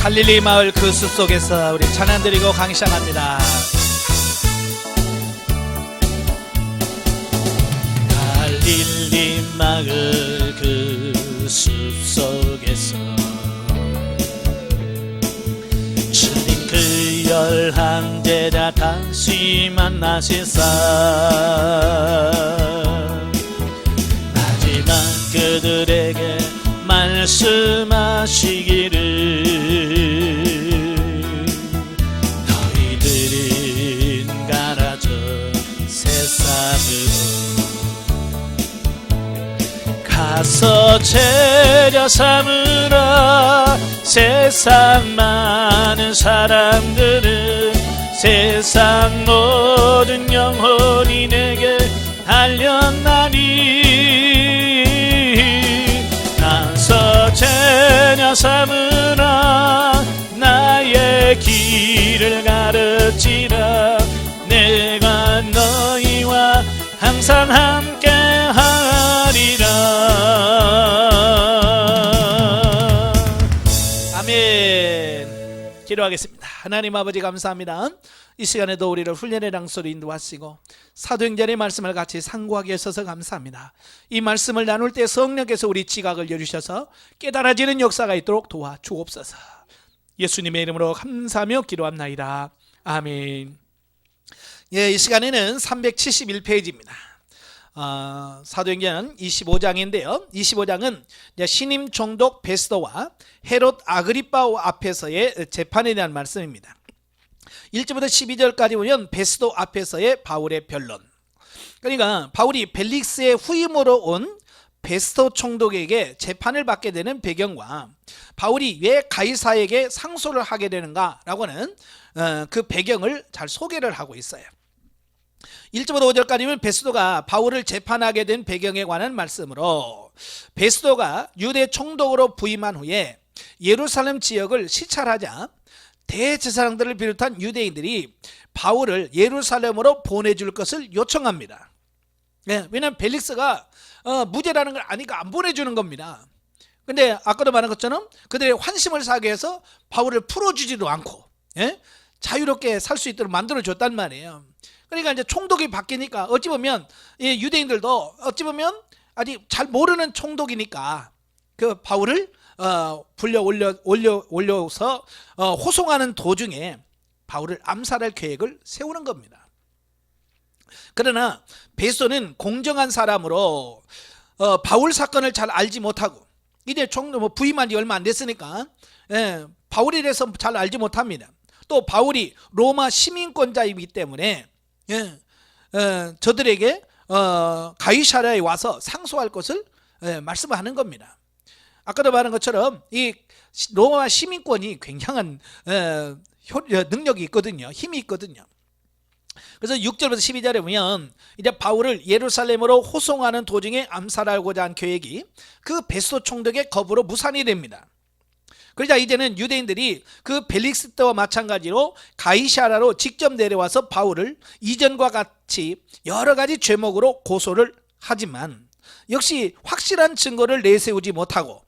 갈릴리 마을 그 숲속에서 우리 찬양 드리고 강의 시작합니다. 갈릴리 마을 그 숲속에서 주님 그 열한 제자 다시 만나시사 마지막 그들에게 말씀하시기를 너희들은 가라져 세상으로 가서 제자 삼으라. 세상 많은 사람들은 세상 모든 영혼이 내게 달렸나니 나서 제자 삼으라. 나의 길을 가르치라. 내가 너희와 항상 함께 하리라. 아멘. 기도하겠습니다. 하나님 아버지 감사합니다. 이 시간에도 우리를 훈련의 장소로 인도하시고 사도행전의 말씀을 같이 상고하게 하셔서 감사합니다. 이 말씀을 나눌 때 성령께서 우리 지각을 열으셔서 깨달아지는 역사가 있도록 도와주옵소서. 예수님의 이름으로 감사하며 기도합나이다. 아멘. 예, 이 시간에는 371페이지입니다. 사도행전 25장인데요 25장은 신임 총독 베스도와 헤롯 아그리파 앞에서의 재판에 대한 말씀입니다. 1절부터 12절까지 보면 베스도 앞에서의 바울의 변론. 그러니까 바울이 벨릭스의 후임으로 온 베스도 총독에게 재판을 받게 되는 배경과 바울이 왜 가이사에게 상소를 하게 되는가 라고는 그 배경을 잘 소개를 하고 있어요. 1절부터 5절까지는 베스도가 바울을 재판하게 된 배경에 관한 말씀으로 베스도가 유대 총독으로 부임한 후에 예루살렘 지역을 시찰하자 대제사장들을 비롯한 유대인들이 바울을 예루살렘으로 보내줄 것을 요청합니다. 네, 왜냐하면 벨릭스가 무죄라는 걸 아니까 안 보내주는 겁니다. 근데 아까도 말한 것처럼 그들의 환심을 사기 위해서 바울을 풀어주지도 않고 자유롭게 살 수 있도록 만들어줬단 말이에요. 그러니까 이제 총독이 바뀌니까 어찌 보면 유대인들도 어찌 보면 아직 잘 모르는 총독이니까 그 바울을 불려 올려서 호송하는 도중에 바울을 암살할 계획을 세우는 겁니다. 그러나 베스도는 공정한 사람으로 바울 사건을 잘 알지 못하고 이제 부임한 지 얼마 안 됐으니까 바울에 대해서 잘 알지 못합니다. 또 바울이 로마 시민권자이기 때문에 저들에게 가이사랴에 와서 상소할 것을 말씀하는 겁니다. 아까도 말한 것처럼 이 로마 시민권이 굉장한 능력이 있거든요. 힘이 있거든요. 그래서 6절부터 12절에 보면 이제 바울을 예루살렘으로 호송하는 도중에 암살하고자 한 계획이 그 베스도 총독의 거부로 무산이 됩니다. 그러자 이제는 유대인들이 그 벨릭스 때와 마찬가지로 가이사랴로 직접 내려와서 바울을 이전과 같이 여러 가지 죄목으로 고소를 하지만 역시 확실한 증거를 내세우지 못하고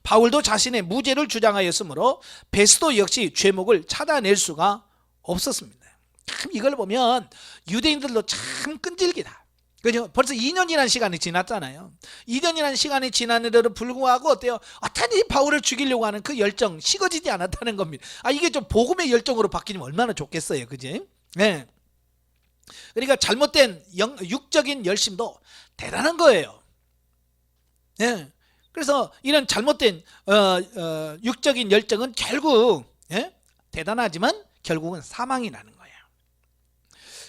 바울도 자신의 무죄를 주장하였으므로 베스도 역시 죄목을 찾아낼 수가 없었습니다. 참 이걸 보면 유대인들도 참 끈질기다. 그죠? 벌써 2년이라는 시간이 지났잖아요. 2년이라는 시간이 지났는데도 불구하고 어때요? 어떠니 바울을 죽이려고 하는 그 열정 식어지지 않았다는 겁니다. 이게 좀 복음의 열정으로 바뀌면 얼마나 좋겠어요. 그지? 네. 그러니까 잘못된 육적인 열심도 대단한 거예요. 네. 그래서 이런 잘못된 육적인 열정은 결국 대단하지만 결국은 사망이 나는 거예요.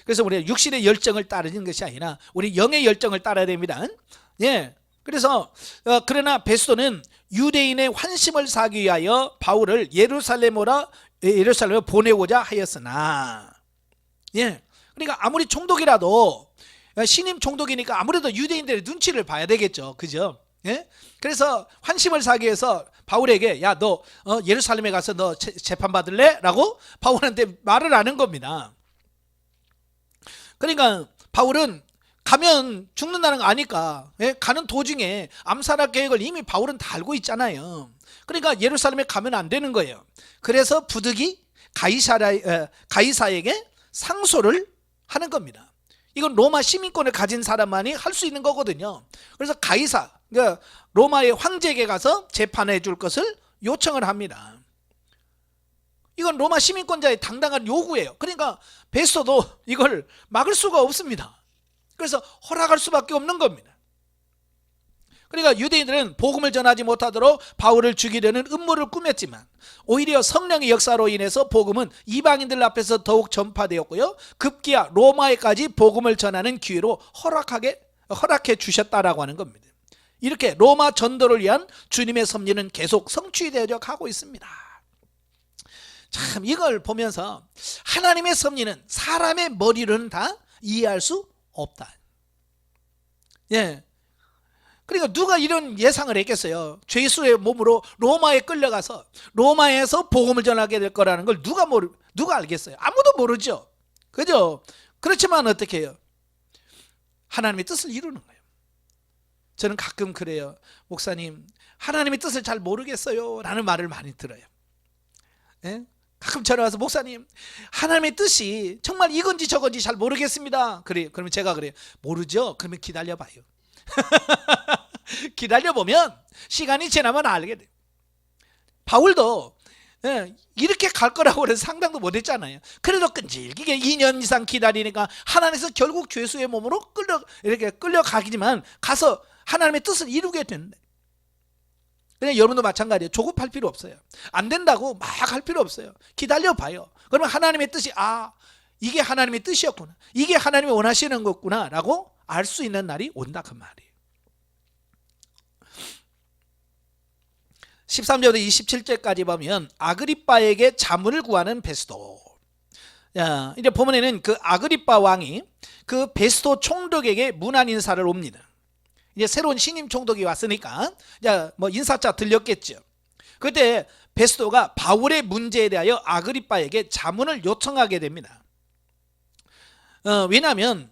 그래서 우리가 육신의 열정을 따르는 것이 아니라 우리 영의 열정을 따라야 됩니다. 그래서 그러나 베스도는 유대인의 환심을 사기 위하여 바울을 예루살렘으로 보내고자 하였으나 그러니까 아무리 총독이라도 신임 총독이니까 아무래도 유대인들의 눈치를 봐야 되겠죠. 그죠? 그래서 환심을 사기 위해서 바울에게 야, 너 예루살렘에 가서 너 재판받을래? 라고 바울한테 말을 하는 겁니다. 그러니까 바울은 가면 죽는다는 거 아니까 가는 도중에 암살할 계획을 이미 바울은 다 알고 있잖아요. 그러니까 예루살렘에 가면 안 되는 거예요. 그래서 부득이 가이사에게 상소를 하는 겁니다. 이건 로마 시민권을 가진 사람만이 할 수 있는 거거든요. 그래서 가이사, 그러니까 로마의 황제에게 가서 재판해 줄 것을 요청을 합니다. 이건 로마 시민권자의 당당한 요구예요. 그러니까 베스토도 이걸 막을 수가 없습니다. 그래서 허락할 수밖에 없는 겁니다. 그러니까 유대인들은 복음을 전하지 못하도록 바울을 죽이려는 음모를 꾸몄지만 오히려 성령의 역사로 인해서 복음은 이방인들 앞에서 더욱 전파되었고요. 급기야 로마에까지 복음을 전하는 기회로 허락해 주셨다라고 하는 겁니다. 이렇게 로마 전도를 위한 주님의 섭리는 계속 성취되어 가고 있습니다. 참 이걸 보면서 하나님의 섭리는 사람의 머리로는 다 이해할 수 없다. 예. 그러니까 누가 이런 예상을 했겠어요? 죄수의 몸으로 로마에 끌려가서 로마에서 복음을 전하게 될 거라는 걸 누가 알겠어요? 아무도 모르죠. 그죠? 그렇지만 어떻게 해요? 하나님의 뜻을 이루는 거예요. 저는 가끔 그래요. 목사님, 하나님의 뜻을 잘 모르겠어요 라는 말을 많이 들어요. 예? 가끔 전화 와서 목사님, 하나님의 뜻이 정말 이건지 저건지 잘 모르겠습니다. 그래요. 그러면 제가 그래요. 모르죠? 그러면 기다려봐요. 기다려보면 시간이 지나면 알게 돼요. 바울도 이렇게 갈 거라고는 상상도 못했잖아요. 그래도 끈질기게 2년 이상 기다리니까 하나님께서 결국 죄수의 몸으로 이렇게 끌려가기지만 가서 하나님의 뜻을 이루게 되는데, 그냥 여러분도 마찬가지예요. 조급할 필요 없어요. 안 된다고 막 할 필요 없어요. 기다려봐요. 그러면 하나님의 뜻이 이게 하나님의 뜻이었구나, 이게 하나님이 원하시는 거구나 라고 알 수 있는 날이 온다 그 말이에요. 13절부터 27절까지 보면 아그리빠에게 자문을 구하는 베스도. 이제 보면에는 그 아그리빠 왕이 그 베스도 총독에게 문안 인사를 옵니다. 이제 새로운 신임 총독이 왔으니까 이제 뭐 인사차 들렸겠죠. 그때 베스도가 바울의 문제에 대하여 아그리빠에게 자문을 요청하게 됩니다. 왜냐하면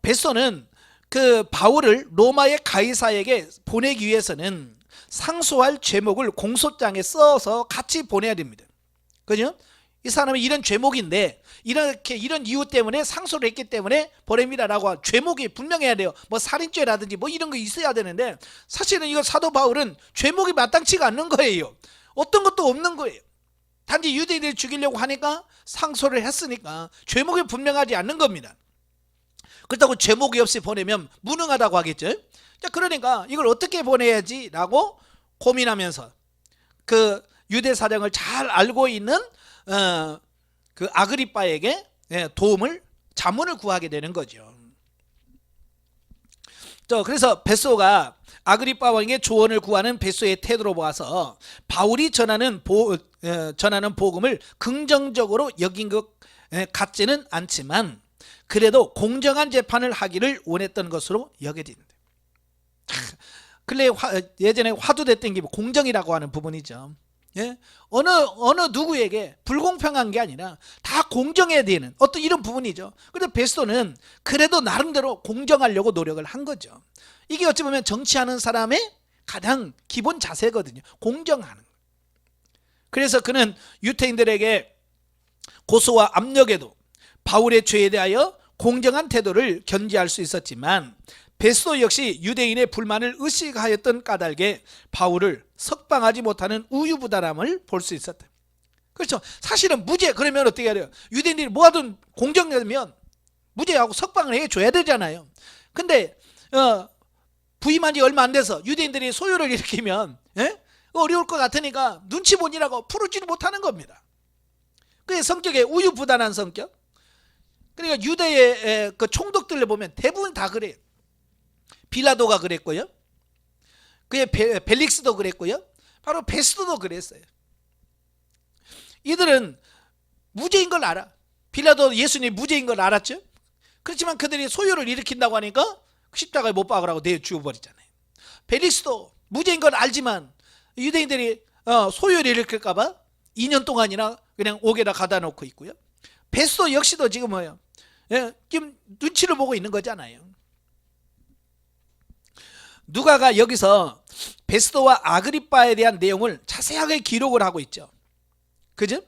베스도는 그 바울을 로마의 가이사에게 보내기 위해서는 상소할 죄목을 공소장에 써서 같이 보내야 됩니다. 그죠? 이 사람은 이런 죄목인데 이런 이유 때문에 상소를 했기 때문에 보냅니다라고 죄목이 분명해야 돼요. 뭐 살인죄라든지 뭐 이런 거 있어야 되는데 사실은 이거 사도 바울은 죄목이 마땅치가 않는 거예요. 어떤 것도 없는 거예요. 단지 유대인들을 죽이려고 하니까 상소를 했으니까 죄목이 분명하지 않는 겁니다. 그렇다고 죄목이 없이 보내면 무능하다고 하겠죠. 자, 그러니까 이걸 어떻게 보내야지 라고 고민하면서 그 유대 사정을 잘 알고 있는 그 아그리빠에게 자문을 구하게 되는 거죠. 그래서 베스도가 아그리빠 왕에게 조언을 구하는 베스도의 태도로 보아서 바울이 전하는 복음을 긍정적으로 여긴 것 같지는 않지만 그래도 공정한 재판을 하기를 원했던 것으로 여겨집니다. 근래 예전에 화두됐던 게 공정이라고 하는 부분이죠. 예? 어느 누구에게 불공평한 게 아니라 다 공정해야 되는 어떤 이런 부분이죠. 그런데 베스도는 그래도 나름대로 공정하려고 노력을 한 거죠. 이게 어찌 보면 정치하는 사람의 가장 기본 자세거든요. 공정하는 거. 그래서 그는 유태인들에게 고소와 압력에도 바울의 죄에 대하여 공정한 태도를 견지할 수 있었지만 베스도 역시 유대인의 불만을 의식하였던 까닭에 바울을 석방하지 못하는 우유부단함을 볼 수 있었다. 그렇죠. 사실은 무죄 그러면 어떻게 해야 돼요? 유대인들이 뭐하든 공정하면 무죄하고 석방을 해줘야 되잖아요. 근데 부임한 지 얼마 안 돼서 유대인들이 소요를 일으키면 어려울 것 같으니까 눈치 보니라고 풀어주지 못하는 겁니다. 그의 성격에 우유부단한 성격. 그러니까 유대의 그 총독들을 보면 대부분 다 그래요. 빌라도가 그랬고요. 그의 벨릭스도 그랬고요. 바로 베스도도 그랬어요. 이들은 무죄인 걸 알아. 빌라도 예수님이 무죄인 걸 알았죠. 그렇지만 그들이 소요를 일으킨다고 하니까 십자가에 못 박으라고 내어 죽여버리잖아요. 벨릭스도 무죄인 걸 알지만 유대인들이 소요를 일으킬까 봐 2년 동안이나 그냥 옥에다 가다 놓고 있고요. 베스도 역시도 지금 뭐예요? 지금 눈치를 보고 있는 거잖아요. 누가가 여기서 베스도와 아그리빠에 대한 내용을 자세하게 기록을 하고 있죠. 그죠?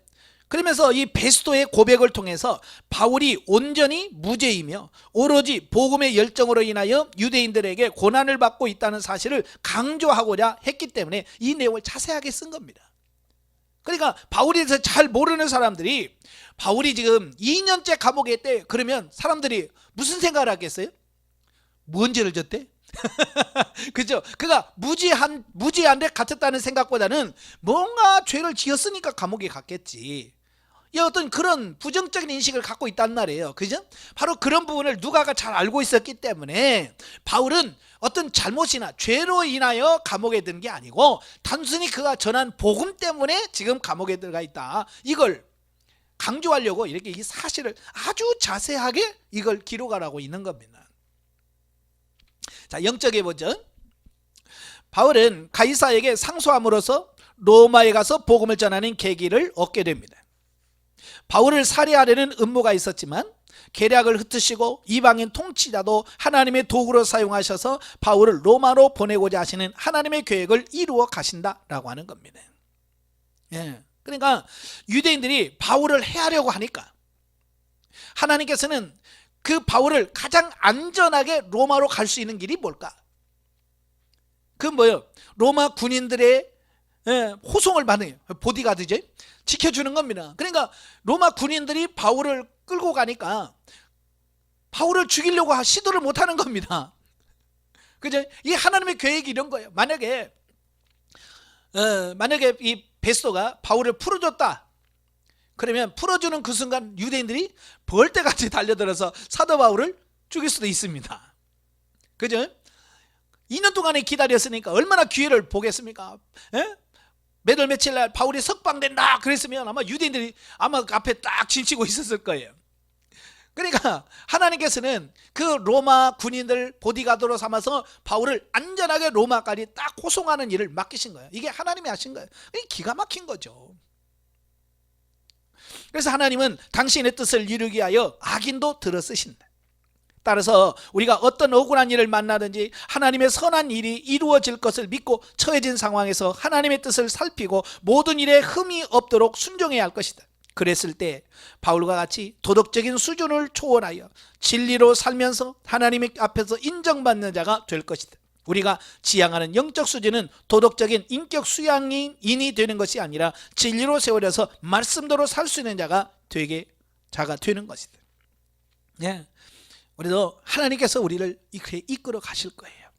그러면서 이 베스도의 고백을 통해서 바울이 온전히 무죄이며 오로지 복음의 열정으로 인하여 유대인들에게 고난을 받고 있다는 사실을 강조하고자 했기 때문에 이 내용을 자세하게 쓴 겁니다. 그러니까 바울에 대해서 잘 모르는 사람들이 바울이 지금 2년째 감옥에 있대 그러면 사람들이 무슨 생각을 하겠어요? 뭔 죄를 졌대? 그죠? 그가 무지한데 갇혔다는 생각보다는 뭔가 죄를 지었으니까 감옥에 갔겠지. 이 어떤 그런 부정적인 인식을 갖고 있단 말이에요. 그죠? 바로 그런 부분을 누가가 잘 알고 있었기 때문에 바울은 어떤 잘못이나 죄로 인하여 감옥에 든 게 아니고 단순히 그가 전한 복음 때문에 지금 감옥에 들어가 있다. 이걸 강조하려고 이렇게 이 사실을 아주 자세하게 이걸 기록하라고 있는 겁니다. 자, 영적에 보죠. 바울은 가이사에게 상소함으로써 로마에 가서 복음을 전하는 계기를 얻게 됩니다. 바울을 살해하려는 음모가 있었지만 계략을 흩으시고 이방인 통치자도 하나님의 도구로 사용하셔서 바울을 로마로 보내고자 하시는 하나님의 계획을 이루어 가신다라고 하는 겁니다. 예. 그러니까 유대인들이 바울을 해하려고 하니까 하나님께서는 그 바울을 가장 안전하게 로마로 갈 수 있는 길이 뭘까? 그건 뭐예요? 로마 군인들의 호송을 받는 보디가드죠. 지켜주는 겁니다. 그러니까 로마 군인들이 바울을 끌고 가니까 바울을 죽이려고 시도를 못하는 겁니다. 그죠? 이 하나님의 계획이 이런 거예요. 만약에 이 베스도가 바울을 풀어줬다. 그러면 풀어주는 그 순간 유대인들이 벌떼같이 달려들어서 사도 바울을 죽일 수도 있습니다. 그죠? 2년 동안에 기다렸으니까 얼마나 기회를 보겠습니까? 몇 월 며칠 날 바울이 석방된다 그랬으면 아마 유대인들이 아마 앞에 딱 진치고 있었을 거예요. 그러니까 하나님께서는 그 로마 군인들 보디가드로 삼아서 바울을 안전하게 로마까지 딱 호송하는 일을 맡기신 거예요. 이게 하나님이 하신 거예요. 이게 기가 막힌 거죠. 그래서 하나님은 당신의 뜻을 이루기 위하여 악인도 들어 쓰신다. 따라서 우리가 어떤 억울한 일을 만나든지 하나님의 선한 일이 이루어질 것을 믿고 처해진 상황에서 하나님의 뜻을 살피고 모든 일에 흠이 없도록 순종해야 할 것이다. 그랬을 때 바울과 같이 도덕적인 수준을 초월하여 진리로 살면서 하나님 앞에서 인정받는 자가 될 것이다. 우리가 지향하는 영적 수준은 도덕적인 인격 수양인이 되는 것이 아니라 진리로 세워져서 말씀대로 살 수 있는 자가 되는 것이다. 예. 우리도 하나님께서 우리를 이렇게 이끌어 가실 거예요.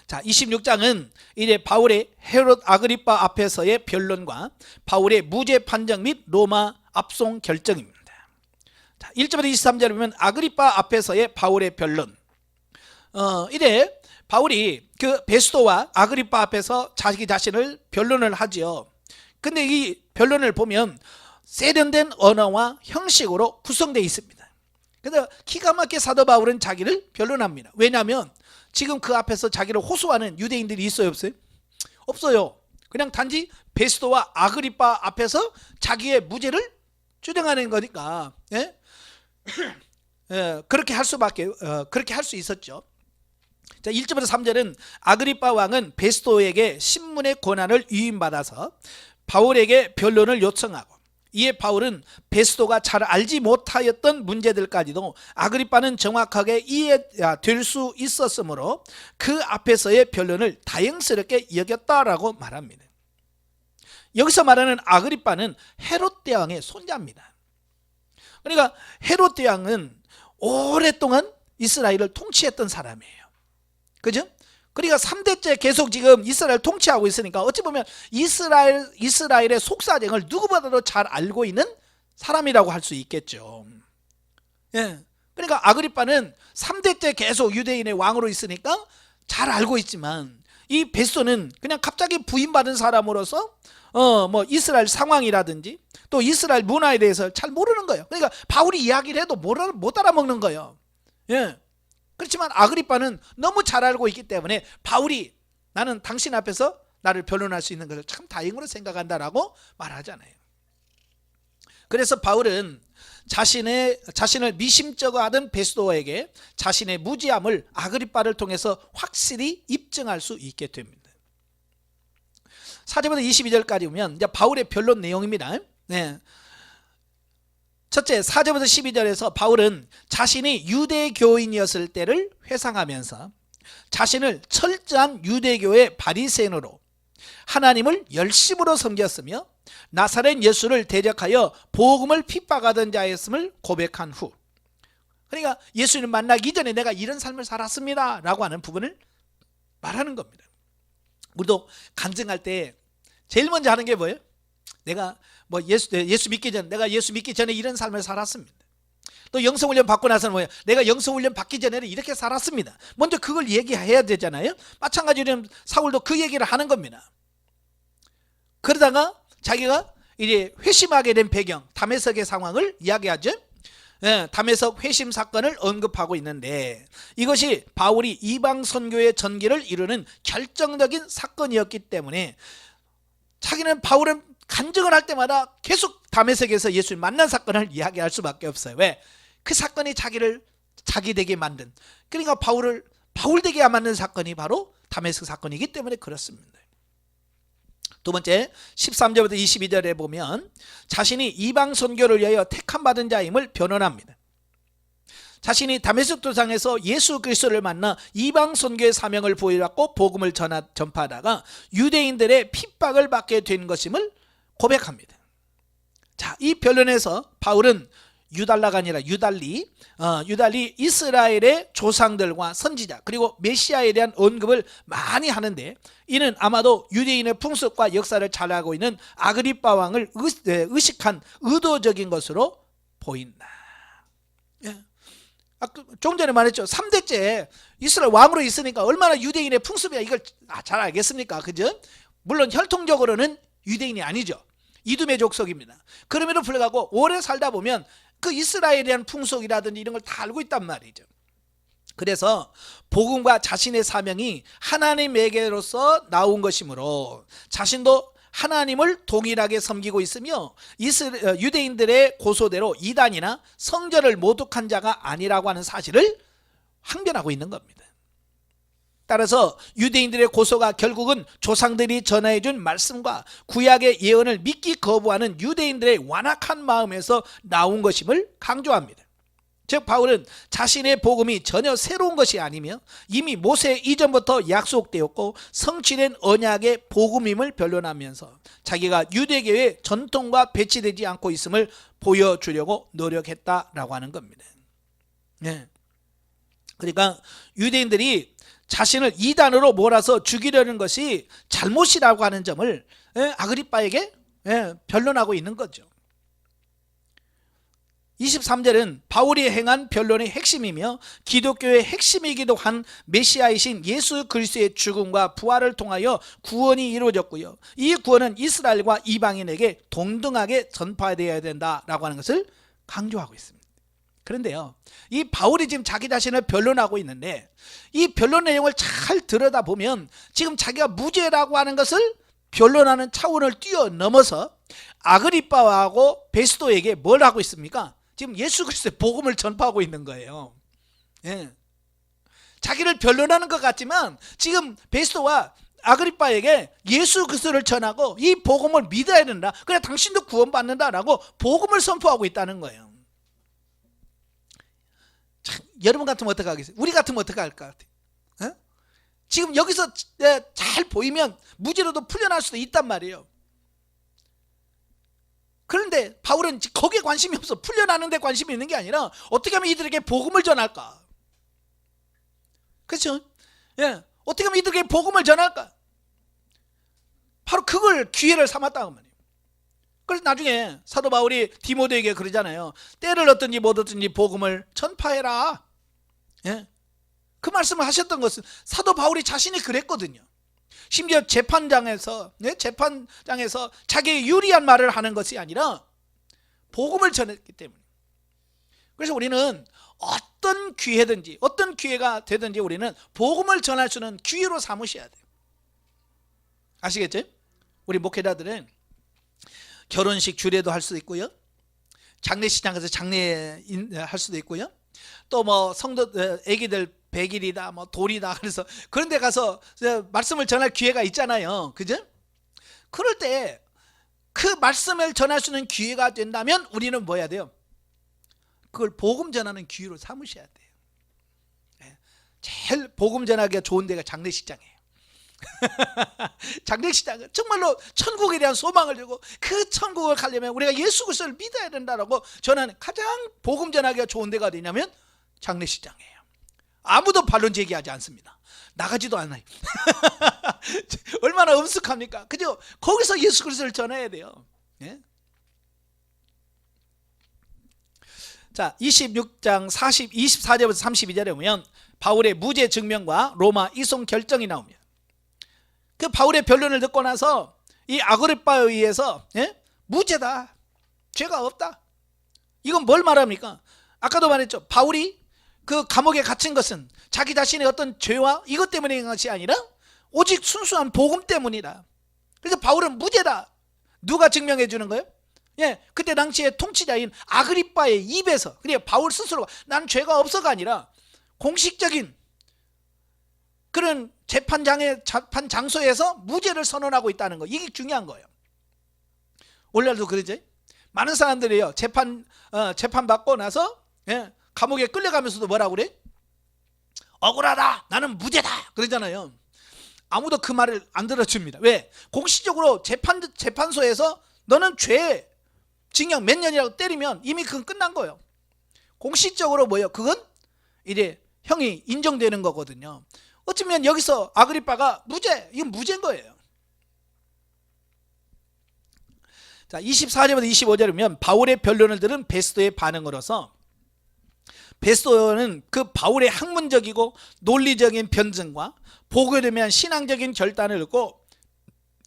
자, 26장은 이제 바울의 헤롯 아그리빠 앞에서의 변론과 바울의 무죄 판정 및 로마 압송 결정입니다. 자, 1절부터 23절을 보면 아그리빠 앞에서의 바울의 변론. 이래 바울이 그 베스도와 아그리빠 앞에서 자기 자신을 변론을 하지요. 근데 이 변론을 보면 세련된 언어와 형식으로 구성되어 있습니다. 그래서 기가 막히게 사도 바울은 자기를 변론합니다. 왜냐하면 지금 그 앞에서 자기를 호소하는 유대인들이 있어요, 없어요? 없어요. 그냥 단지 베스도와 아그리빠 앞에서 자기의 무죄를 주장하는 거니까 그렇게 할 수밖에 그렇게 할 수 있었죠. 자, 1절부터 3절은 아그리빠 왕은 베스도에게 신문의 권한을 위임받아서 바울에게 변론을 요청하고 이에 바울은 베스도가 잘 알지 못하였던 문제들까지도 아그리빠는 정확하게 이해될 수 있었으므로 그 앞에서의 변론을 다행스럽게 여겼다라고 말합니다. 여기서 말하는 아그리빠는 헤롯 대왕의 손자입니다. 그러니까 헤롯 대왕은 오랫동안 이스라엘을 통치했던 사람이에요. 그죠? 그러니까 3대째 계속 지금 이스라엘 통치하고 있으니까 어찌 보면 이스라엘의 속사정을 누구보다도 잘 알고 있는 사람이라고 할 수 있겠죠. 예. 그러니까 아그리빠는 3대째 계속 유대인의 왕으로 있으니까 잘 알고 있지만 이 베스도는 그냥 갑자기 부임받은 사람으로서 뭐 이스라엘 상황이라든지 또 이스라엘 문화에 대해서 잘 모르는 거예요. 그러니까 바울이 이야기를 해도 못 알아먹는 거예요. 예. 그렇지만 아그리빠는 너무 잘 알고 있기 때문에 바울이 나는 당신 앞에서 나를 변론할 수 있는 것을 참 다행으로 생각한다라고 말하잖아요. 그래서 바울은 자신을 미심쩍어하던 베스도에게 자신의 무지함을 아그리빠를 통해서 확실히 입증할 수 있게 됩니다. 4절부터 22절까지 보면 이제 바울의 변론 내용입니다. 네. 첫째, 4절부터 12절에서 바울은 자신이 유대교인이었을 때를 회상하면서 자신을 철저한 유대교의 바리새인으로 하나님을 열심으로 섬겼으며 나사렛 예수를 대적하여 복음을 핍박하던 자였음을 고백한 후, 그러니까 예수님을 만나기 전에 내가 이런 삶을 살았습니다 라고 하는 부분을 말하는 겁니다. 우리도 간증할 때 제일 먼저 하는 게 뭐예요? 내가 예수 믿기 전에, 내가 예수 믿기 전에 이런 삶을 살았습니다. 또 영성훈련 받고 나서는 뭐예요? 내가 영성훈련 받기 전에는 이렇게 살았습니다. 먼저 그걸 얘기해야 되잖아요. 마찬가지로 사울도 그 얘기를 하는 겁니다. 그러다가 자기가 이제 회심하게 된 배경, 다메섹의 상황을 이야기하죠. 다메섹 회심 사건을 언급하고 있는데, 이것이 바울이 이방 선교의 전기를 이루는 결정적인 사건이었기 때문에 바울은 간증을 할 때마다 계속 다메섹에서 예수님 만난 사건을 이야기할 수밖에 없어요. 왜? 그 사건이 자기 되게 만든, 그러니까 바울 되게 만든 사건이 바로 다메섹 사건이기 때문에 그렇습니다. 두 번째, 13절부터 22절에 보면 자신이 이방 선교를 위하여 택함받은 자임을 변론합니다. 자신이 다메섹 도상에서 예수 그리스도를 만나 이방 선교의 사명을 부여받고 복음을 전파하다가 유대인들의 핍박을 받게 된 것임을 고백합니다. 자, 이 변론에서 바울은 유달라가 아니라 유달리 이스라엘의 조상들과 선지자 그리고 메시아에 대한 언급을 많이 하는데, 이는 아마도 유대인의 풍습과 역사를 잘 알고 있는 아그리빠 왕을 의식한 의도적인 것으로 보인다. 조금 전에 말했죠. 3대째 이스라엘 왕으로 있으니까 얼마나 유대인의 풍습이야 이걸 잘 알겠습니까? 그죠? 물론 혈통적으로는 유대인이 아니죠. 이두메 족속입니다. 그럼에도 불구하고 오래 살다 보면 그 이스라엘에 대한 풍속이라든지 이런 걸 다 알고 있단 말이죠. 그래서 복음과 자신의 사명이 하나님에게로서 나온 것이므로 자신도 하나님을 동일하게 섬기고 있으며 유대인들의 고소대로 이단이나 성전을 모독한 자가 아니라고 하는 사실을 항변하고 있는 겁니다. 따라서 유대인들의 고소가 결국은 조상들이 전해준 말씀과 구약의 예언을 믿기 거부하는 유대인들의 완악한 마음에서 나온 것임을 강조합니다. 즉 바울은 자신의 복음이 전혀 새로운 것이 아니며 이미 모세 이전부터 약속되었고 성취된 언약의 복음임을 변론하면서 자기가 유대교의 전통과 배치되지 않고 있음을 보여주려고 노력했다라고 하는 겁니다. 네. 그러니까 유대인들이 자신을 이단으로 몰아서 죽이려는 것이 잘못이라고 하는 점을 아그리빠에게 변론하고 있는 거죠. 23절은 바울이 행한 변론의 핵심이며 기독교의 핵심이기도 한 메시아이신 예수 그리스도의 죽음과 부활을 통하여 구원이 이루어졌고요. 이 구원은 이스라엘과 이방인에게 동등하게 전파되어야 된다라고 하는 것을 강조하고 있습니다. 그런데요, 이 바울이 지금 자기 자신을 변론하고 있는데 이 변론 내용을 잘 들여다보면 지금 자기가 무죄라고 하는 것을 변론하는 차원을 뛰어넘어서 아그리빠하고 베스도에게 뭘 하고 있습니까? 지금 예수 그리스도의 복음을 전파하고 있는 거예요. 자기를 변론하는 것 같지만 지금 베스도와 아그리빠에게 예수 그리스도를 전하고 이 복음을 믿어야 된다, 그래 당신도 구원받는다라고 복음을 선포하고 있다는 거예요. 참, 여러분 같으면 어떻게 하겠어요? 우리 같으면 어떻게 할 것 같아요? 지금 여기서 잘 보이면 무죄로도 풀려날 수도 있단 말이에요. 그런데 바울은 거기에 관심이 없어. 풀려나는 데 관심이 있는 게 아니라 어떻게 하면 이들에게 복음을 전할까? 그렇죠? 어떻게 하면 이들에게 복음을 전할까? 바로 그걸 기회를 삼았다고 말이에요. 그래서 나중에 사도 바울이 디모데에게 그러잖아요. 때를 얻든지 못 얻든지 복음을 전파해라. 그 말씀을 하셨던 것은 사도 바울이 자신이 그랬거든요. 심지어 재판장에서 자기의 유리한 말을 하는 것이 아니라 복음을 전했기 때문에. 그래서 우리는 어떤 기회든지 어떤 기회가 되든지 우리는 복음을 전할 수는 기회로 삼으셔야 돼요. 아시겠죠? 우리 목회자들은 결혼식 주례도 할 수 있고요, 장례식장에서 장례할 수도 있고요. 또 뭐 성도 애기들 100일이다 뭐 돌이다 그래서 그런 데 가서 말씀을 전할 기회가 있잖아요. 그죠? 그럴 때 그 말씀을 전할 수 있는 기회가 된다면 우리는 뭐 해야 돼요? 그걸 복음 전하는 기회로 삼으셔야 돼요. 제일 복음 전하기가 좋은 데가 장례식장이에요. 장례식장은 정말로 천국에 대한 소망을 주고 그 천국을 가려면 우리가 예수 그리스도를 믿어야 된다라고 저는 가장 복음 전하기가 좋은 데가 어디냐면 장례식장이에요. 아무도 반론 제기하지 않습니다. 나가지도 않아요. 얼마나 엄숙합니까? 그죠? 거기서 예수 그리스도를 전해야 돼요. 예? 자, 26장 24절부터 32절에 보면 바울의 무죄 증명과 로마 이송 결정이 나옵니다. 그 바울의 변론을 듣고 나서 이 아그리빠에 의해서 무죄다, 죄가 없다. 이건 뭘 말합니까? 아까도 말했죠. 바울이 그 감옥에 갇힌 것은 자기 자신의 어떤 죄와 이것 때문인 것이 아니라 오직 순수한 복음 때문이다. 그래서 바울은 무죄다. 누가 증명해 주는 거예요? 그때 당시에 통치자인 아그리빠의 입에서, 그러니까 바울 스스로가 난 죄가 없어가 아니라 공식적인 그런 재판 장소에서 무죄를 선언하고 있다는 거, 이게 중요한 거예요. 오늘날도 그러죠. 많은 사람들이요 재판 받고 나서 감옥에 끌려가면서도 뭐라고 그래? 억울하다, 나는 무죄다 그러잖아요. 아무도 그 말을 안 들어줍니다. 왜? 공식적으로 재판소에서 너는 죄 징역 몇 년이라고 때리면 이미 그건 끝난 거예요. 공식적으로 뭐예요? 그건 이제 형이 인정되는 거거든요. 어쩌면 여기서 아그리빠가 무죄, 이건 무죄인 거예요. 자, 24절부터 25절에 보면 바울의 변론을 들은 베스도의 반응으로서 베스도는 그 바울의 학문적이고 논리적인 변증과 복음에 대한 신앙적인 결단을 듣고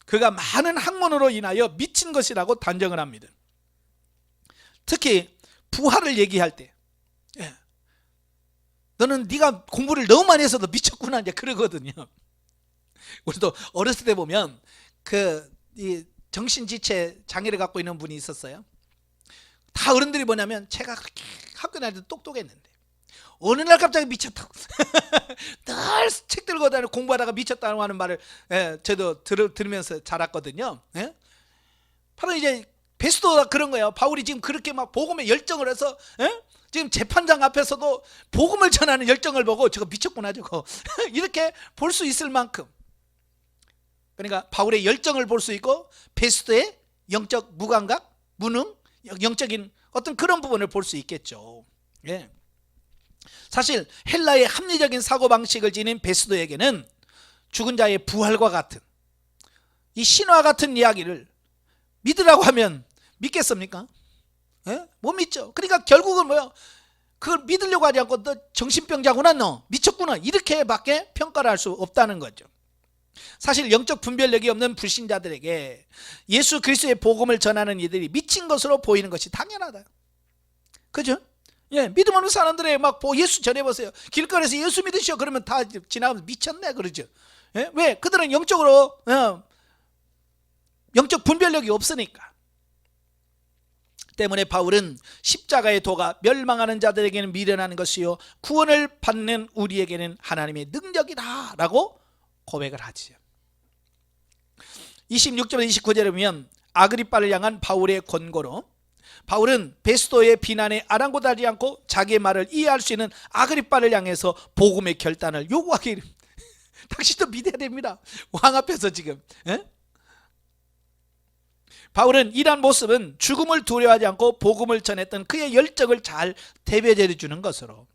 그가 많은 학문으로 인하여 미친 것이라고 단정을 합니다. 특히 부활을 얘기할 때 너는 네가 공부를 너무 많이 해서 너 미쳤구나 이제 그러거든요. 우리도 어렸을 때 보면 이 정신지체 장애를 갖고 있는 분이 있었어요. 다 어른들이 뭐냐면 제가 그렇게 학교 다닐 때 똑똑했는데 어느 날 갑자기 미쳤다고 늘 책 들고 다니고 공부하다가 미쳤다고 하는 말을 저도 들으면서 자랐거든요. 바로 이제 베스도가 그런 거예요. 바울이 지금 그렇게 막 복음에 열정을 해서 지금 재판장 앞에서도 복음을 전하는 열정을 보고 저거 미쳤구나 저거 이렇게 볼 수 있을 만큼, 그러니까 바울의 열정을 볼 수 있고 베스도의 영적 무감각, 무능, 영적인 어떤 그런 부분을 볼 수 있겠죠. 사실 헬라의 합리적인 사고방식을 지닌 베스도에게는 죽은 자의 부활과 같은 이 신화 같은 이야기를 믿으라고 하면 믿겠습니까? 못 믿죠. 그러니까 결국은 뭐야? 그걸 믿으려고 하지 않고 너 정신병자구나, 너 미쳤구나, 이렇게밖에 평가를 할 수 없다는 거죠. 사실 영적 분별력이 없는 불신자들에게 예수 그리스도의 복음을 전하는 이들이 미친 것으로 보이는 것이 당연하다. 그죠? 믿음 없는 사람들의 막 예수 전해보세요. 길거리에서 예수 믿으시오 그러면 다 지나가면서 미쳤네 그러죠. 왜? 그들은 영적으로 영적 분별력이 없으니까. 때문에 바울은 십자가의 도가 멸망하는 자들에게는 미련한 것이요 구원을 받는 우리에게는 하나님의 능력이다 라고 고백을 하지요. 26절 29절에 보면 아그리빠를 향한 바울의 권고로 바울은 베스도의 비난에 아랑곳하지 않고 자기의 말을 이해할 수 있는 아그리빠를 향해서 복음의 결단을 요구하기를 당신도 믿어야 됩니다. 왕 앞에서 지금 바울은 이러한 모습은 죽음을 두려워하지 않고 복음을 전했던 그의 열정을 잘 대변해 주는 것으로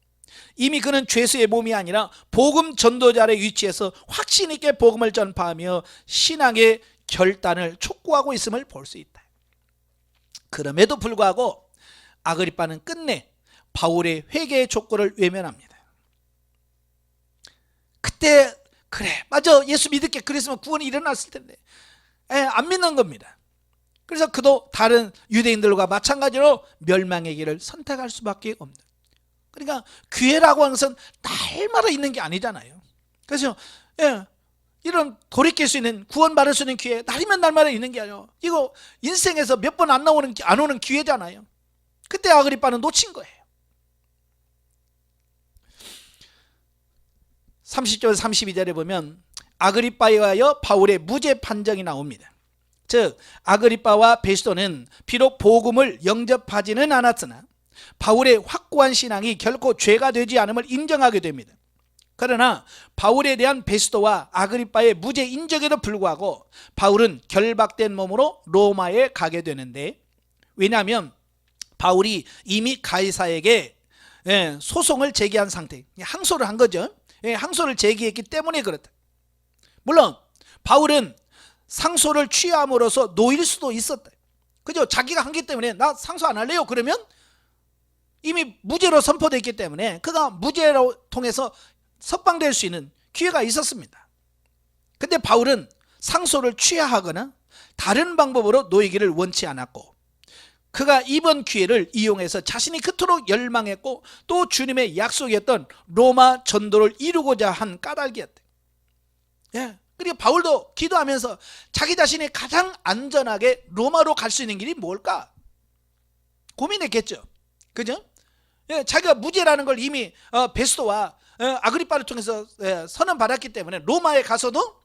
이미 그는 죄수의 몸이 아니라 복음 전도자의 위치에서 확신 있게 복음을 전파하며 신앙의 결단을 촉구하고 있음을 볼 수 있다. 그럼에도 불구하고 아그리빠는 끝내 바울의 회개의 촉구를 외면합니다. 그때 그래 맞아 예수 믿을게 그랬으면 구원이 일어났을 텐데 안 믿는 겁니다. 그래서 그도 다른 유대인들과 마찬가지로 멸망의 길을 선택할 수밖에 없는, 그러니까 기회라고 하는 것은 날마다 있는 게 아니잖아요. 그래서 이런 돌이킬 수 있는 구원받을 수 있는 기회 날이면 날마다 있는 게 아니에요. 이거 인생에서 몇 번 안 오는 기회잖아요. 그때 아그리빠는 놓친 거예요. 30절 32절에 보면 아그리빠에 의하여 바울의 무죄 판정이 나옵니다. 즉 아그리빠와 베스도는 비록 복음을 영접하지는 않았으나 바울의 확고한 신앙이 결코 죄가 되지 않음을 인정하게 됩니다. 그러나 바울에 대한 베스도와 아그리빠의 무죄 인정에도 불구하고 바울은 결박된 몸으로 로마에 가게 되는데, 왜냐하면 바울이 이미 가이사에게 소송을 제기한 상태, 항소를 한 거죠. 항소를 제기했기 때문에 그렇다. 물론 바울은 상소를 취함으로써 놓일 수도 있었다. 그죠? 자기가 한 게 때문에 나 상소 안 할래요 그러면 이미 무죄로 선포됐기 때문에 그가 무죄로 통해서 석방될 수 있는 기회가 있었습니다. 근데 바울은 상소를 취하하거나 다른 방법으로 놓이기를 원치 않았고, 그가 이번 기회를 이용해서 자신이 그토록 열망했고 또 주님의 약속이었던 로마 전도를 이루고자 한 까닭이었대. 그리고 바울도 기도하면서 자기 자신이 가장 안전하게 로마로 갈 수 있는 길이 뭘까 고민했겠죠. 그죠? 자기가 무죄라는 걸 이미 베스도와 아그리빠를 통해서 선언받았기 때문에 로마에 가서도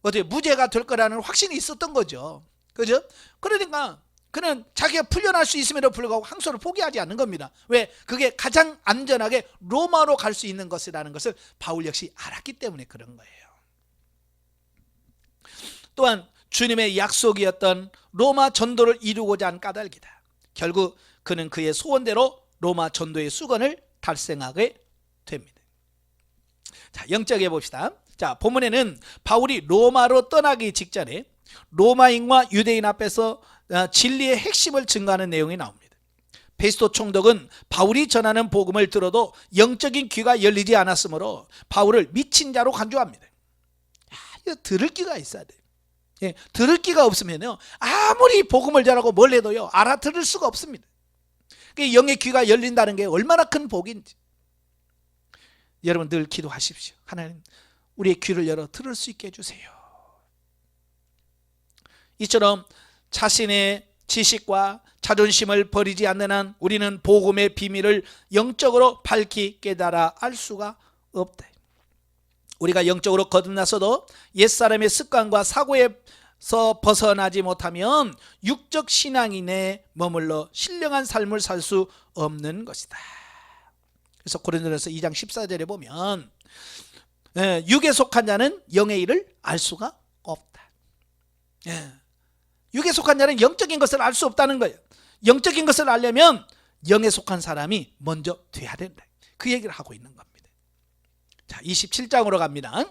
어떻게 무죄가 될 거라는 확신이 있었던 거죠. 그죠? 그러니까 그는 자기가 풀려날 수 있음에도 불구하고 항소를 포기하지 않는 겁니다. 왜? 그게 가장 안전하게 로마로 갈 수 있는 것이라는 것을 바울 역시 알았기 때문에 그런 거예요. 또한 주님의 약속이었던 로마 전도를 이루고자 한 까닭이다. 결국 그는 그의 소원대로 로마 전도의 수건을 달성하게 됩니다. 자, 영적에 봅시다. 자, 본문에는 바울이 로마로 떠나기 직전에 로마인과 유대인 앞에서 진리의 핵심을 증거하는 내용이 나옵니다. 베스도 총독은 바울이 전하는 복음을 들어도 영적인 귀가 열리지 않았으므로 바울을 미친 자로 간주합니다. 이거 들을 귀가 있어야 돼요. 들을 귀가 없으면요 아무리 복음을 전하고 뭘 해도요 알아들을 수가 없습니다. 영의 귀가 열린다는 게 얼마나 큰 복인지 여러분 늘 기도하십시오. 하나님 우리의 귀를 열어 들을 수 있게 해주세요. 이처럼 자신의 지식과 자존심을 버리지 않는 한 우리는 복음의 비밀을 영적으로 밝히 깨달아 알 수가 없다. 우리가 영적으로 거듭나서도 옛사람의 습관과 사고에서 벗어나지 못하면 육적 신앙이 내 머물러 신령한 삶을 살 수 없는 것이다. 그래서 고린도전서 2장 14절에 보면 육에 속한 자는 영의 일을 알 수가 없다. 육에 속한 자는 영적인 것을 알 수 없다는 거예요. 영적인 것을 알려면 영에 속한 사람이 먼저 돼야 된다. 그 얘기를 하고 있는 겁니다. 자, 27장으로 갑니다.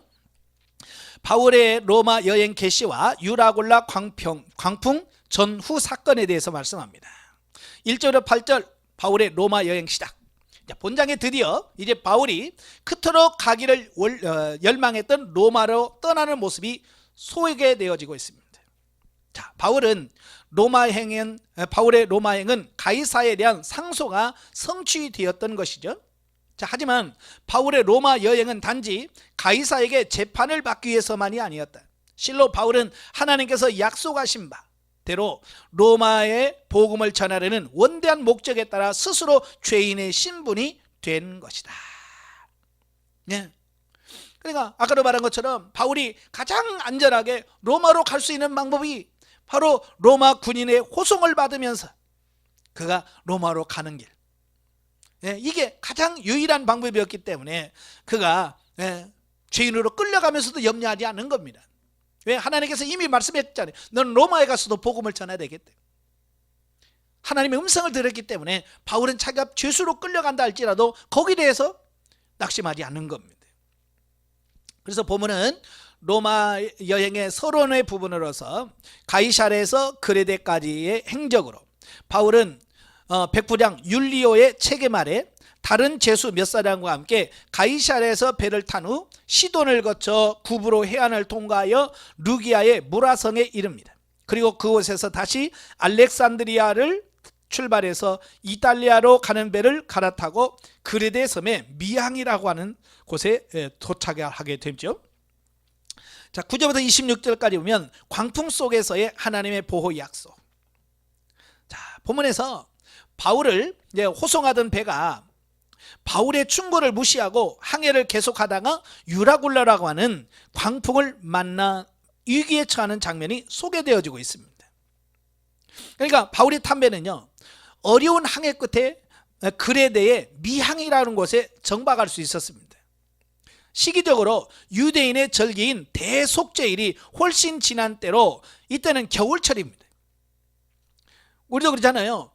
바울의 로마 여행 개시와 유라굴라 광풍 전후 사건에 대해서 말씀합니다. 1절부터 8절 바울의 로마 여행 시작. 본장에 드디어 이제 바울이 그토록 가기를 열망했던 로마로 떠나는 모습이 소개되어지고 있습니다. 자, 바울의 로마행은 가이사에 대한 상소가 성취되었던 것이죠. 자, 하지만 바울의 로마 여행은 단지 가이사에게 재판을 받기 위해서만이 아니었다. 실로 바울은 하나님께서 약속하신 바대로 로마의 복음을 전하려는 원대한 목적에 따라 스스로 죄인의 신분이 된 것이다. 그러니까 아까도 말한 것처럼 바울이 가장 안전하게 로마로 갈 수 있는 방법이 바로 로마 군인의 호송을 받으면서 그가 로마로 가는 길, 이게 가장 유일한 방법이었기 때문에 그가 죄인으로 끌려가면서도 염려하지 않는 겁니다. 왜? 하나님께서 이미 말씀했잖아요. 너는 로마에 가서도 복음을 전해야 되겠대. 하나님의 음성을 들었기 때문에 바울은 자기가 죄수로 끌려간다 할지라도 거기에 대해서 낙심하지 않는 겁니다. 그래서 보면은 로마 여행의 서론의 부분으로서 가이사랴에서 그레데까지의 행적으로 바울은 백부장 율리오의 책임 아래 다른 제수 몇 사람과 함께 가이사랴에서 배를 탄 후 시돈을 거쳐 구브로 해안을 통과하여 루기아의 무라성에 이릅니다. 그리고 그곳에서 다시 알렉산드리아를 출발해서 이탈리아로 가는 배를 갈아타고 그레데 섬의 미항이라고 하는 곳에 도착하게 되죠. 자, 9절부터 26절까지 보면 광풍 속에서의 하나님의 보호 약속. 자, 본문에서 바울을 이제 호송하던 배가 바울의 충고를 무시하고 항해를 계속하다가 유라굴라라고 하는 광풍을 만나 위기에 처하는 장면이 소개되어지고 있습니다. 그러니까 바울이 탄 배는요, 어려운 항해 끝에 그레데의 미항이라는 곳에 정박할 수 있었습니다. 시기적으로 유대인의 절기인 대속죄일이 훨씬 지난 때로 이때는 겨울철입니다. 우리도 그러잖아요.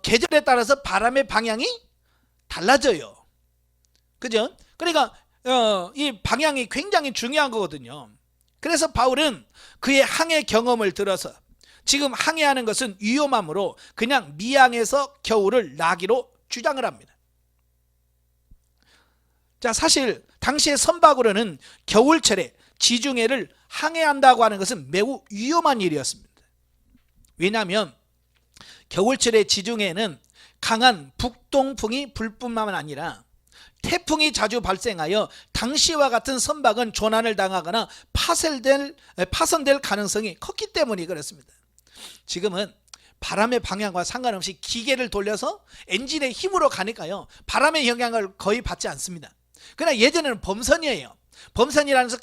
계절에 따라서 바람의 방향이 달라져요. 그죠? 그러니까 이 방향이 굉장히 중요한 거거든요. 그래서 바울은 그의 항해 경험을 들어서 지금 항해하는 것은 위험하므로 그냥 미항에서 겨울을 나기로 주장을 합니다. 자, 사실 당시의 선박으로는 겨울철에 지중해를 항해한다고 하는 것은 매우 위험한 일이었습니다. 왜냐하면 겨울철의 지중해에는 강한 북동풍이 불 뿐만 아니라 태풍이 자주 발생하여 당시와 같은 선박은 조난을 당하거나 파손될 가능성이 컸기 때문이 그렇습니다. 지금은 바람의 방향과 상관없이 기계를 돌려서 엔진의 힘으로 가니까요, 바람의 영향을 거의 받지 않습니다. 그러나 예전에는 범선이에요. 범선이라는 것은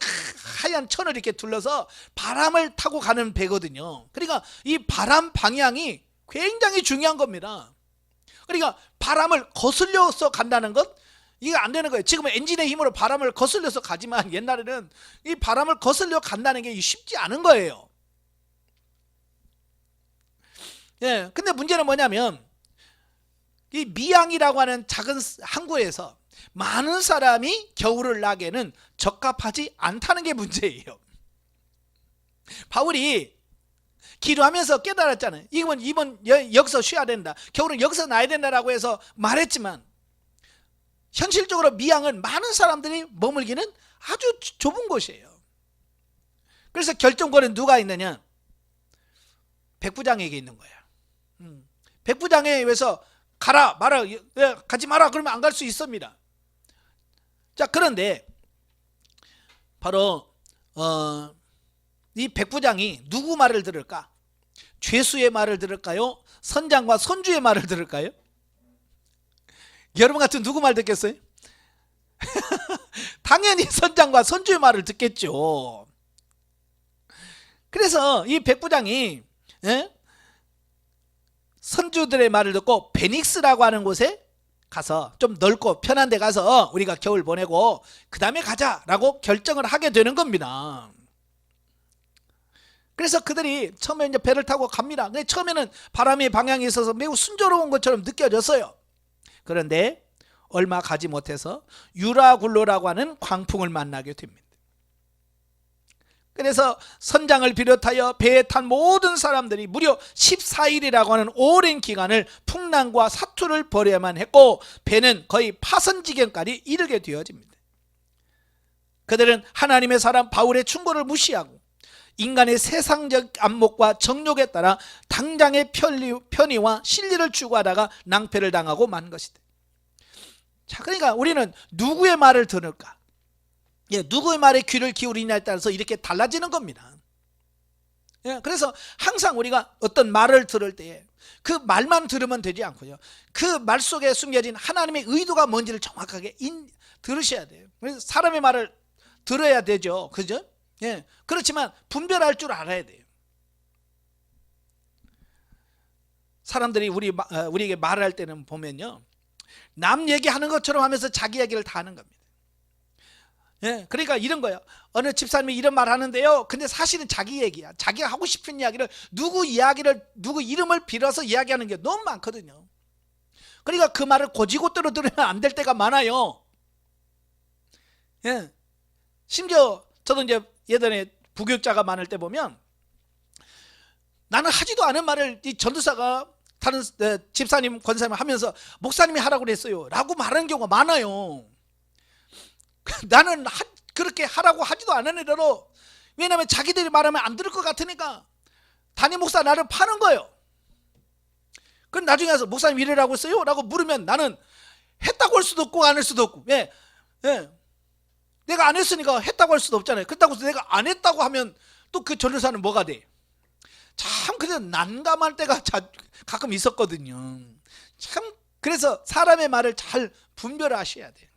하얀 천을 이렇게 둘러서 바람을 타고 가는 배거든요. 그러니까 이 바람 방향이 굉장히 중요한 겁니다. 그러니까 바람을 거슬려서 간다는 것, 이게 안 되는 거예요. 지금은 엔진의 힘으로 바람을 거슬려서 가지만 옛날에는 이 바람을 거슬려 간다는 게 쉽지 않은 거예요. 예, 근데 문제는 뭐냐면 이 미항이라고 하는 작은 항구에서 많은 사람이 겨울을 나기에는 적합하지 않다는 게 문제예요. 바울이 기도하면서 깨달았잖아요. 이번 여기서 쉬어야 된다, 겨울은 여기서 나야 된다라고 해서 말했지만 현실적으로 미항은 많은 사람들이 머물기는 아주 좁은 곳이에요. 그래서 결정권은 누가 있느냐? 백부장에게 있는 거예요. 백부장에 의해서 가라 마라, 가지 마라 그러면 안 갈 수 있습니다. 자, 그런데 바로 이 백부장이 누구 말을 들을까? 죄수의 말을 들을까요? 선장과 선주의 말을 들을까요? 여러분 같은 누구 말 듣겠어요? 당연히 선장과 선주의 말을 듣겠죠. 그래서 이 백부장이 선주들의 말을 듣고 베닉스라고 하는 곳에 가서 좀 넓고 편한 데 가서 우리가 겨울 보내고 그 다음에 가자라고 결정을 하게 되는 겁니다. 그래서 그들이 처음에 이제 배를 타고 갑니다. 근데 처음에는 바람의 방향이 있어서 매우 순조로운 것처럼 느껴졌어요. 그런데 얼마 가지 못해서 유라굴로라고 하는 광풍을 만나게 됩니다. 그래서 선장을 비롯하여 배에 탄 모든 사람들이 무려 14일이라고 하는 오랜 기간을 풍랑과 사투를 벌여야만 했고 배는 거의 파선 지경까지 이르게 되어집니다. 그들은 하나님의 사람 바울의 충고를 무시하고 인간의 세상적 안목과 정욕에 따라 당장의 편의와 실리를 추구하다가 낭패를 당하고 만 것이다. 자, 그러니까 우리는 누구의 말을 들을까? 누구의 말에 귀를 기울이냐에 따라서 이렇게 달라지는 겁니다. 그래서 항상 우리가 어떤 말을 들을 때에 그 말만 들으면 되지 않고요, 그 말 속에 숨겨진 하나님의 의도가 뭔지를 정확하게 들으셔야 돼요. 그래서 사람의 말을 들어야 되죠. 그죠? 그렇지만 분별할 줄 알아야 돼요. 사람들이 우리에게 말을 할 때는 보면요, 남 얘기하는 것처럼 하면서 자기 얘기를 다 하는 겁니다. 그러니까 이런 거예요. 어느 집사님이 이런 말 하는데요, 근데 사실은 자기 얘기야. 자기가 하고 싶은 이야기를 누구 이름을 빌어서 이야기하는 게 너무 많거든요. 그러니까 그 말을 고지고대로 들으면 안 될 때가 많아요. 심지어 저도 이제 예전에 부교육자가 많을 때 보면 나는 하지도 않은 말을 이 전도사가 다른 집사님, 권사님 하면서 목사님이 하라고 그랬어요 라고 말하는 경우가 많아요. 나는 그렇게 하라고 하지도 않으려고, 왜냐하면 자기들이 말하면 안 들을 것 같으니까 담임 목사 나를 파는 거예요. 그럼 나중에 와서 목사님 이래라고 했어요? 라고 물으면 나는 했다고 할 수도 없고 안 할 수도 없고, 내가 안 했으니까 했다고 할 수도 없잖아요. 그렇다고 해서 내가 안 했다고 하면 또 그 전도사는 뭐가 돼? 참 그래서 난감할 때가 가끔 있었거든요. 참 그래서 사람의 말을 잘 분별하셔야 돼요.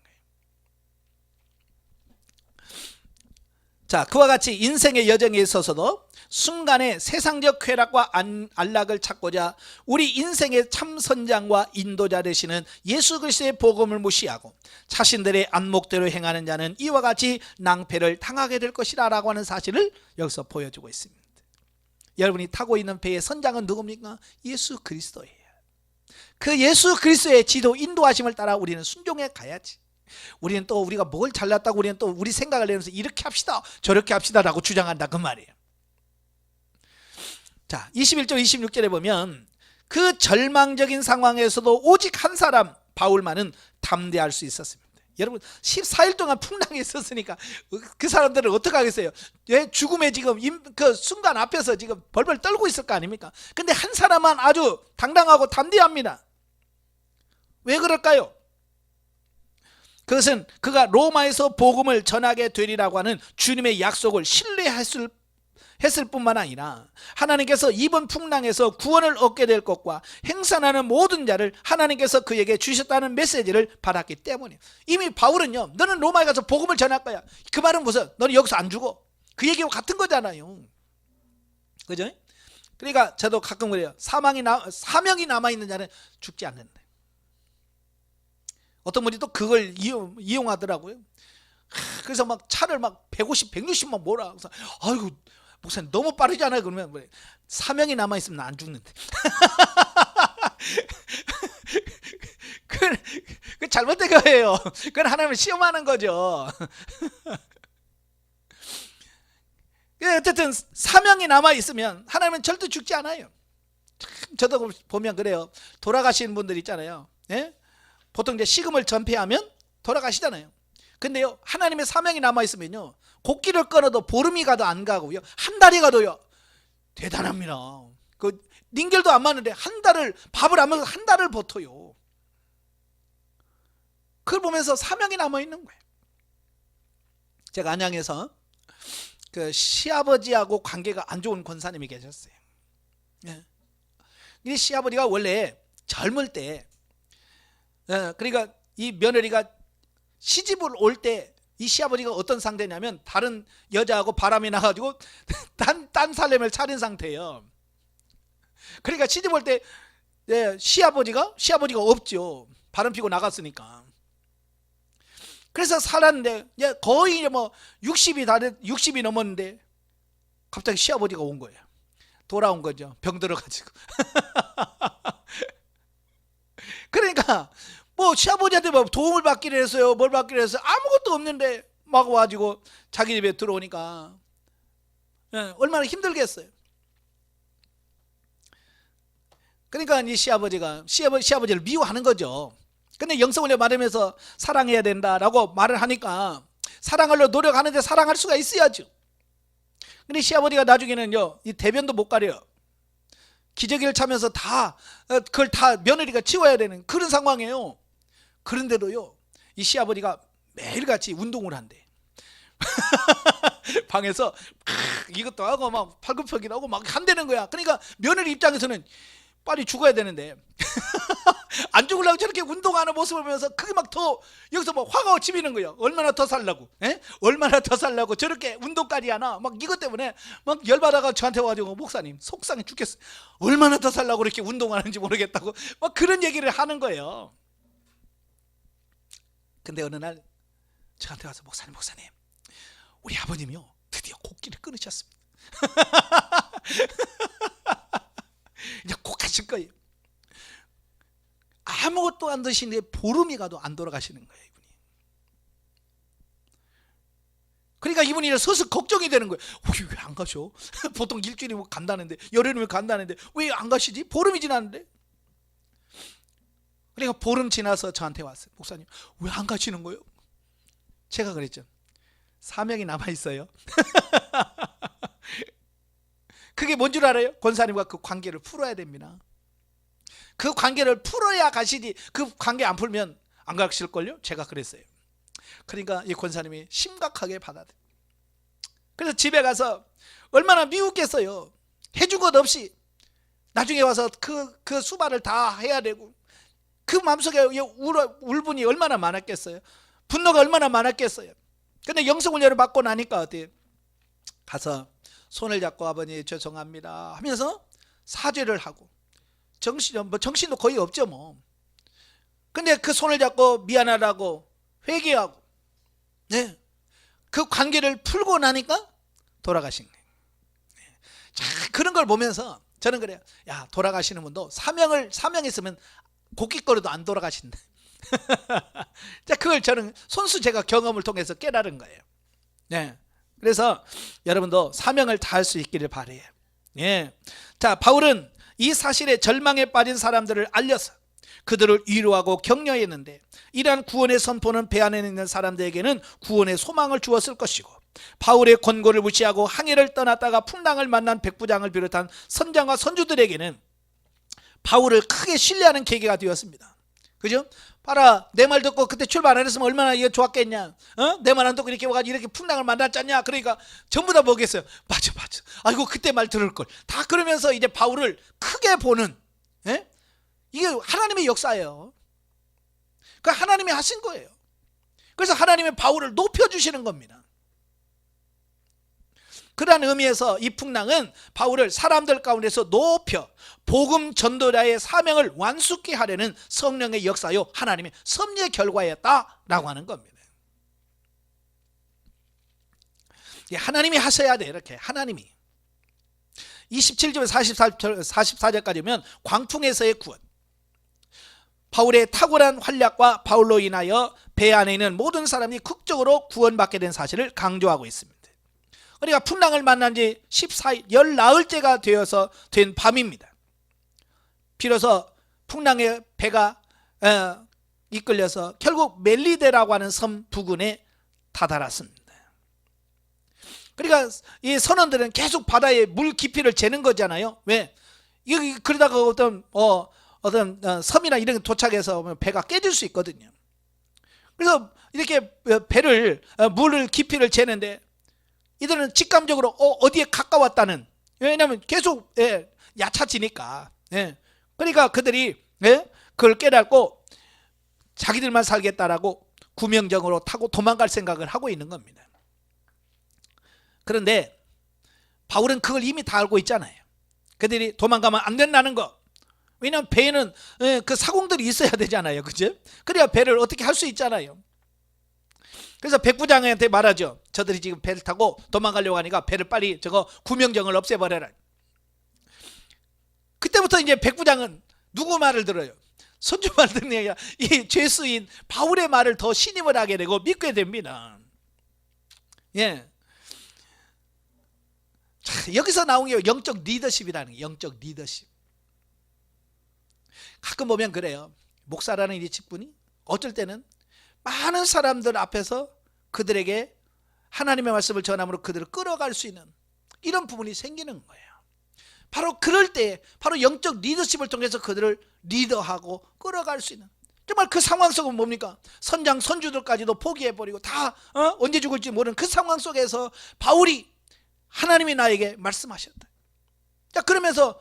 자, 그와 같이 인생의 여정에 있어서도 순간의 세상적 쾌락과 안락을 찾고자 우리 인생의 참 선장과 인도자 되시는 예수 그리스도의 복음을 무시하고 자신들의 안목대로 행하는 자는 이와 같이 낭패를 당하게 될 것이라 라고 하는 사실을 여기서 보여주고 있습니다. 여러분이 타고 있는 배의 선장은 누굽니까? 예수 그리스도예요. 그 예수 그리스도의 지도 인도하심을 따라 우리는 순종해 가야지. 우리는 또 우리가 뭘 잘났다고 우리는 또 우리 생각을 내면서 이렇게 합시다 저렇게 합시다 라고 주장한다 그 말이에요. 자, 21절 26절에 보면 그 절망적인 상황에서도 오직 한 사람 바울만은 담대할 수 있었습니다. 여러분 14일 동안 풍랑에 있었으니까 그 사람들은 어떻게 하겠어요? 죽음의 지금 그 순간 앞에서 지금 벌벌 떨고 있을 거 아닙니까? 근데 한 사람만 아주 당당하고 담대합니다. 왜 그럴까요? 그것은 그가 로마에서 복음을 전하게 되리라고 하는 주님의 약속을 신뢰했을 뿐만 아니라 하나님께서 이번 풍랑에서 구원을 얻게 될 것과 행선하는 모든 자를 하나님께서 그에게 주셨다는 메시지를 받았기 때문이에요. 이미 바울은요, 너는 로마에 가서 복음을 전할 거야. 그 말은 무슨? 너는 여기서 안 죽어. 그 얘기와 같은 거잖아요. 그죠? 그러니까 저도 가끔 그래요. 사명이 남아있는 자는 죽지 않는다. 어떤 분이 또 그걸 이용하더라고요. 그래서 막 차를 막 150, 160만 몰아. 그래서 아이고 목사님 너무 빠르잖아요. 그러면 뭐, 사명이 남아있으면 안 죽는데. 그 잘못된 거예요. 그건 하나님을 시험하는 거죠. 어쨌든 사명이 남아있으면 하나님은 절대 죽지 않아요. 저도 보면 그래요. 돌아가시는 분들 있잖아요. 예? 보통 이제 식음을 전폐하면 돌아가시잖아요. 근데요, 하나님의 사명이 남아있으면요, 곡기를 끊어도 보름이 가도 안 가고요, 한 달이 가도요, 대단합니다. 그 닌겔도 안 맞는데 한 달을 밥을 안 먹어서 한 달을 버텨요. 그걸 보면서 사명이 남아있는 거예요. 제가 안양에서 그 시아버지하고 관계가 안 좋은 권사님이 계셨어요. 예. 이 시아버지가 원래 젊을 때, 그러니까 이 며느리가 시집을 올 때 이 시아버지가 어떤 상태냐면 다른 여자하고 바람이 나가지고 딴 살림을 차린 상태예요. 그러니까 시집 올 때 시아버지가 없죠. 바람 피고 나갔으니까. 그래서 살았는데 거의 뭐 60이 넘었는데 갑자기 시아버지가 온 거예요. 돌아온 거죠. 병 들어가지고. 그러니까 뭐 시아버지한테 뭐 도움을 받기로 했어요. 뭘 받기로 했어요. 아무것도 없는데 막 와가지고 자기 집에 들어오니까 얼마나 힘들겠어요. 그러니까 이 시아버지를 미워하는 거죠. 근데 영성을 말하면서 사랑해야 된다라고 말을 하니까 사랑하려 노력하는데 사랑할 수가 있어야죠. 근데 시아버지가 나중에는요, 이 대변도 못 가려요. 기저귀를 차면서 그걸 다 며느리가 치워야 되는 그런 상황이에요. 그런데도요, 이 시아버지가 매일같이 운동을 한대. 방에서 이것도 하고 막 팔굽혀펴기도 하고 막 한다는 거야. 그러니까 며느리 입장에서는 빨리 죽어야 되는데 안 죽으려고 저렇게 운동하는 모습을 보면서 그게 막 더 여기서 막 화가 치미는 거예요. 얼마나 더 살라고, 얼마나 더 살라고 저렇게 운동까지 하나, 막 이것 때문에 막 열받아가 저한테 와가지고 목사님 속상해 죽겠어. 얼마나 더 살라고 그렇게 운동하는지 모르겠다고 막 그런 얘기를 하는 거예요. 근데 어느 날 저한테 와서 목사님 우리 아버님이요 드디어 곡기를 끊으셨습니다. 이제 곧 가실 거예요. 아무것도 안 드시는데 보름이 가도 안 돌아가시는 거예요, 이분이. 그러니까 이분이 서서 걱정이 되는 거예요. 왜 안 가셔? 보통 일주일에 간다는데, 열흘이면 간다는데 왜 안 가시지? 보름이 지났는데. 그러니까 보름 지나서 저한테 왔어요. 목사님 왜 안 가시는 거예요? 제가 그랬죠. 사명이 남아있어요. 그게 뭔 줄 알아요? 권사님과 그 관계를 풀어야 됩니다. 그 관계를 풀어야 가시지, 그 관계 안 풀면 안 가실걸요? 제가 그랬어요. 그러니까 이 권사님이 심각하게 받아들여요. 그래서 집에 가서 얼마나 미웠겠어요. 해준 것 없이 나중에 와서 그 수발을 다 해야 되고 그 마음속에 울분이 얼마나 많았겠어요. 분노가 얼마나 많았겠어요. 근데 영성훈련을 받고 나니까 어때요? 가서 손을 잡고 아버님 죄송합니다 하면서 사죄를 하고, 정신도 거의 없죠 뭐. 근데 그 손을 잡고 미안하다고 회개하고, 네, 그 관계를 풀고 나니까 돌아가신 거예요. 자, 그런 걸 보면서 저는 그래요. 야, 돌아가시는 분도 사명 있으면 고깃거리도 안 돌아가신다. 자, 그걸 저는 손수 제가 경험을 통해서 깨달은 거예요. 네. 그래서 여러분도 사명을 다할 수 있기를 바라요. 예. 자, 바울은 이 사실에 절망에 빠진 사람들을 알려서 그들을 위로하고 격려했는데, 이러한 구원의 선포는 배 안에 있는 사람들에게는 구원의 소망을 주었을 것이고, 바울의 권고를 무시하고 항해를 떠났다가 풍랑을 만난 백부장을 비롯한 선장과 선주들에게는 바울을 크게 신뢰하는 계기가 되었습니다. 그죠? 봐라, 내 말 듣고 그때 출발 안 했으면 얼마나 이거 좋았겠냐. 내 말 안 듣고 이렇게 와가지고 이렇게 풍랑을 만났잖냐. 그러니까 전부 다 뭐겠어요? 맞아. 아이고, 그때 말 들을 걸. 다 그러면서 이제 바울을 크게 보는, 예? 이게 하나님의 역사예요. 그 하나님이 하신 거예요. 그래서 하나님이 바울을 높여주시는 겁니다. 그러한 의미에서 이 풍랑은 바울을 사람들 가운데서 높여 복음 전도자의 사명을 완숙히 하려는 성령의 역사요, 하나님의 섭리의 결과였다라고 하는 겁니다. 하나님이 하셔야 돼. 이렇게 하나님이 27절 44절까지 보면 광풍에서의 구원, 바울의 탁월한 활약과 바울로 인하여 배 안에 있는 모든 사람이 극적으로 구원받게 된 사실을 강조하고 있습니다. 그러니까 풍랑을 만난 지 14일, 열나흘째가 되어서 된 밤입니다. 비로소 풍랑의 배가 이끌려서 결국 멜리데라고 하는 섬 부근에 다다랐습니다. 그러니까 이 선원들은 계속 바다의 물 깊이를 재는 거잖아요. 왜? 그러다가 어떤 섬이나 이런 데 도착해서 배가 깨질 수 있거든요. 그래서 이렇게 배를 물을 깊이를 재는데, 이들은 직감적으로 어디에 가까웠다는, 왜냐하면 계속 얕아지니까, 그러니까 그들이 그걸 깨닫고 자기들만 살겠다라고 구명정으로 타고 도망갈 생각을 하고 있는 겁니다. 그런데 바울은 그걸 이미 다 알고 있잖아요. 그들이 도망가면 안 된다는 거. 왜냐하면 배에는 그 사공들이 있어야 되잖아요. 그죠? 그래야 배를 어떻게 할 수 있잖아요. 그래서 백부장한테 말하죠. 저들이 지금 배를 타고 도망가려고 하니까 배를 빨리 저거 구명정을 없애버려라. 그때부터 이제 백부장은 누구 말을 들어요? 선주 말 듣는 게 아니라 이 죄수인 바울의 말을 더 신임을 하게 되고 믿게 됩니다. 예. 자, 여기서 나온 게 영적 리더십이라는 거예요. 영적 리더십. 가끔 보면 그래요. 목사라는 이 직분이 어쩔 때는 많은 사람들 앞에서 그들에게 하나님의 말씀을 전함으로 그들을 끌어갈 수 있는 이런 부분이 생기는 거예요. 바로 그럴 때 바로 영적 리더십을 통해서 그들을 리더하고 끌어갈 수 있는, 정말 그 상황 속은 뭡니까? 선장 선주들까지도 포기해버리고 다 언제 죽을지 모르는 그 상황 속에서 바울이 하나님이 나에게 말씀하셨다. 자, 그러면서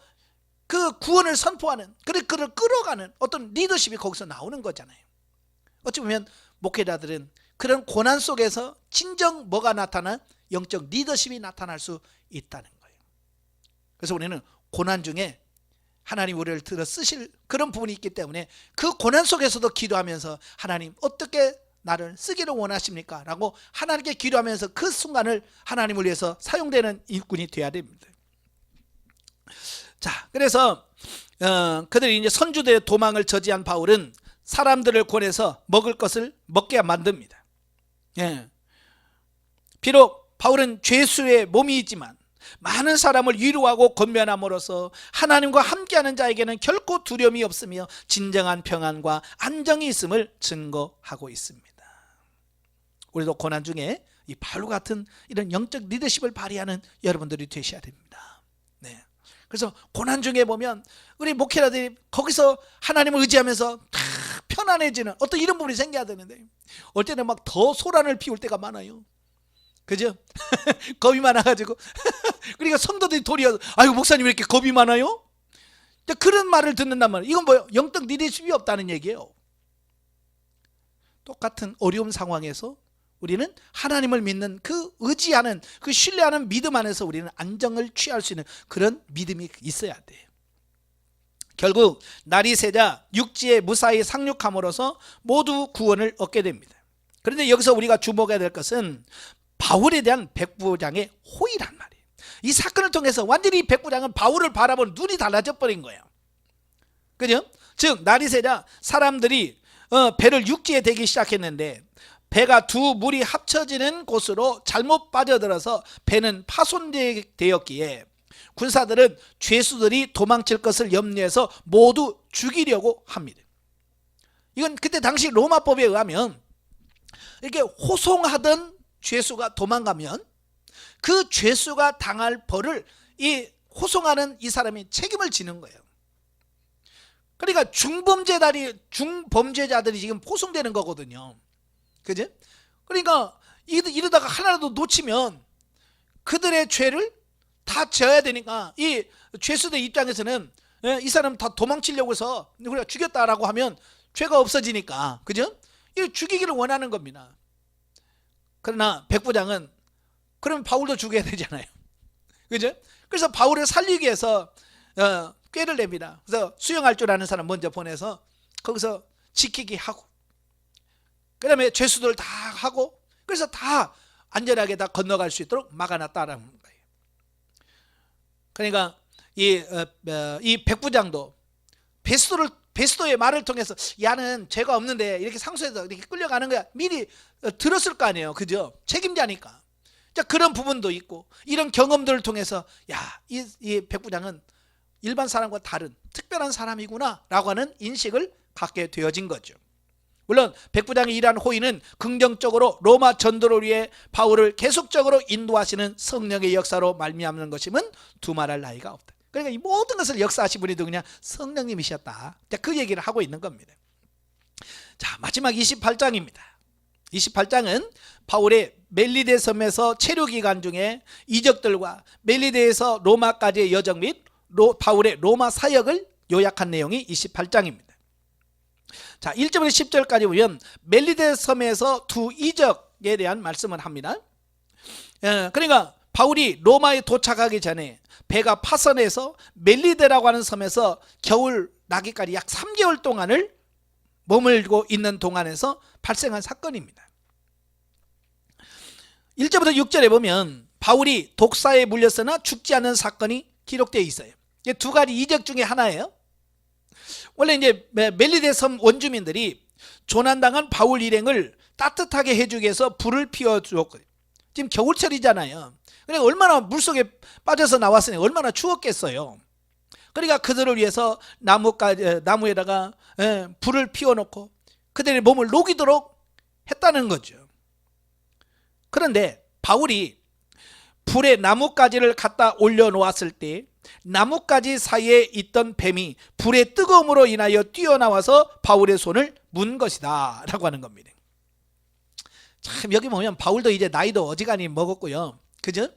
그 구원을 선포하는, 그를 끌어가는 어떤 리더십이 거기서 나오는 거잖아요. 어찌 보면 목회자들은 그런 고난 속에서 진정 뭐가 나타나? 영적 리더십이 나타날 수 있다는 거예요. 그래서 우리는 고난 중에 하나님 우리를 들어 쓰실 그런 부분이 있기 때문에 그 고난 속에서도 기도하면서 하나님 어떻게 나를 쓰기를 원하십니까? 라고 하나님께 기도하면서 그 순간을 하나님을 위해서 사용되는 일꾼이 되어야 됩니다. 자, 그래서 그들이 이제 선주들의 도망을 저지한 바울은 사람들을 권해서 먹을 것을 먹게 만듭니다. 예. 비록 바울은 죄수의 몸이지만 많은 사람을 위로하고 권면함으로써 하나님과 함께하는 자에게는 결코 두려움이 없으며 진정한 평안과 안정이 있음을 증거하고 있습니다. 우리도 고난 중에 이 바울 같은 이런 영적 리더십을 발휘하는 여러분들이 되셔야 됩니다. 네. 그래서 고난 중에 보면 우리 목회자들이 거기서 하나님을 의지하면서 다 편안해지는 어떤 이런 부분이 생겨야 되는데, 올 때는 막 더 소란을 피울 때가 많아요. 그죠? 겁이 많아가지고 그러니까 성도들이 도리어 아이고 목사님 왜 이렇게 겁이 많아요? 그런 말을 듣는단 말이에요. 이건 뭐예요? 영적 리더십이 없다는 얘기예요. 똑같은 어려운 상황에서 우리는 하나님을 믿는 그 의지하는 그 신뢰하는 믿음 안에서 우리는 안정을 취할 수 있는 그런 믿음이 있어야 돼요. 결국 날이 새자 육지에 무사히 상륙함으로써 모두 구원을 얻게 됩니다. 그런데 여기서 우리가 주목해야 될 것은 바울에 대한 백부장의 호의란 말이에요. 이 사건을 통해서 완전히 백부장은 바울을 바라보는 눈이 달라져 버린 거예요. 그죠? 즉 날이 새자 사람들이 배를 육지에 대기 시작했는데 배가 두 물이 합쳐지는 곳으로 잘못 빠져들어서 배는 파손되었기에 군사들은 죄수들이 도망칠 것을 염려해서 모두 죽이려고 합니다. 이건 그때 당시 로마법에 의하면 이렇게 호송하던 죄수가 도망가면 그 죄수가 당할 벌을 이 호송하는 이 사람이 책임을 지는 거예요. 그러니까 중범죄자들이 지금 포송되는 거거든요. 그죠? 그러니까 이러다가 하나라도 놓치면 그들의 죄를 다 져야 되니까 이 죄수들 입장에서는 이 사람 다 도망치려고 해서 우리가 죽였다라고 하면 죄가 없어지니까, 그죠? 이 죽이기를 원하는 겁니다. 그러나 백부장은 그러면 바울도 죽여야 되잖아요. 그죠? 그래서 바울을 살리기 위해서 꾀를 냅니다. 그래서 수영할 줄 아는 사람 먼저 보내서 거기서 지키기 하고, 그 다음에 죄수들 다 하고, 그래서 다 안전하게 다 건너갈 수 있도록 막아놨다라는 거예요. 그러니까 이 백부장도 베스도의 말을 통해서 야는 죄가 없는데 이렇게 상소해서 이렇게 끌려가는 거야 미리 들었을 거 아니에요. 그죠? 책임자니까. 자, 그런 부분도 있고 이런 경험들을 통해서 이 백부장은 일반 사람과 다른 특별한 사람이구나 라고 하는 인식을 갖게 되어진 거죠. 물론 백부장의 이러한 호의는 긍정적으로 로마 전도를 위해 바울을 계속적으로 인도하시는 성령의 역사로 말미암는 것임은 두말할 나위가 없다. 그러니까 이 모든 것을 역사하신 분이 누구냐? 성령님이셨다. 그 얘기를 하고 있는 겁니다. 자, 마지막 28장입니다. 28장은 바울의 멜리데 섬에서 체류 기간 중에 이적들과 멜리데에서 로마까지의 여정 및 바울의 로마 사역을 요약한 내용이 28장입니다. 자, 1절부터 10절까지 보면 멜리데 섬에서 두 이적에 대한 말씀을 합니다. 그러니까 바울이 로마에 도착하기 전에 배가 파선해서 멜리데라고 하는 섬에서 겨울 나기까지 약 3개월 동안을 머물고 있는 동안에서 발생한 사건입니다. 1절부터 6절에 보면 바울이 독사에 물렸으나 죽지 않는 사건이 기록되어 있어요. 이게 두 가지 이적 중에 하나예요. 원래 이제 멜리데 섬 원주민들이 조난당한 바울 일행을 따뜻하게 해주기 위해서 불을 피워주었거든요. 지금 겨울철이잖아요. 그러니까 얼마나 물속에 빠져서 나왔으니 얼마나 추웠겠어요. 그러니까 그들을 위해서 나무에다가 불을 피워놓고 그들의 몸을 녹이도록 했다는 거죠. 그런데 바울이 불에 나뭇가지를 갖다 올려놓았을 때 나뭇가지 사이에 있던 뱀이 불의 뜨거움으로 인하여 뛰어나와서 바울의 손을 문 것이다 라고 하는 겁니다. 참, 여기 보면 바울도 이제 나이도 어지간히 먹었고요. 그죠?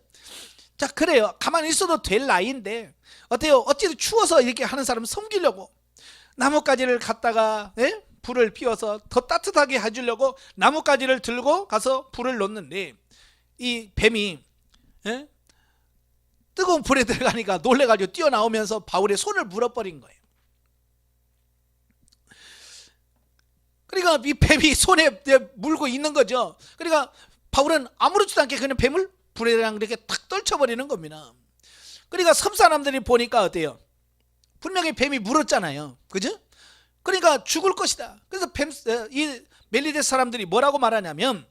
자, 그래요. 가만히 있어도 될 나이인데 어때요? 어찌든 추워서 이렇게 하는 사람 섬기려고 나뭇가지를 갖다가 불을 피워서 더 따뜻하게 해주려고 나뭇가지를 들고 가서 불을 놓는데 이 뱀이 뜨거운 불에 들어가니까 놀래가지고 뛰어나오면서 바울의 손을 물어버린 거예요. 그러니까 이 뱀이 손에 물고 있는 거죠. 그러니까 바울은 아무렇지도 않게 그냥 뱀을 불에랑 이렇게 탁 떨쳐버리는 겁니다. 그러니까 섬 사람들이 보니까 어때요? 분명히 뱀이 물었잖아요. 그죠? 그러니까 죽을 것이다. 그래서 이 멜리데 사람들이 뭐라고 말하냐면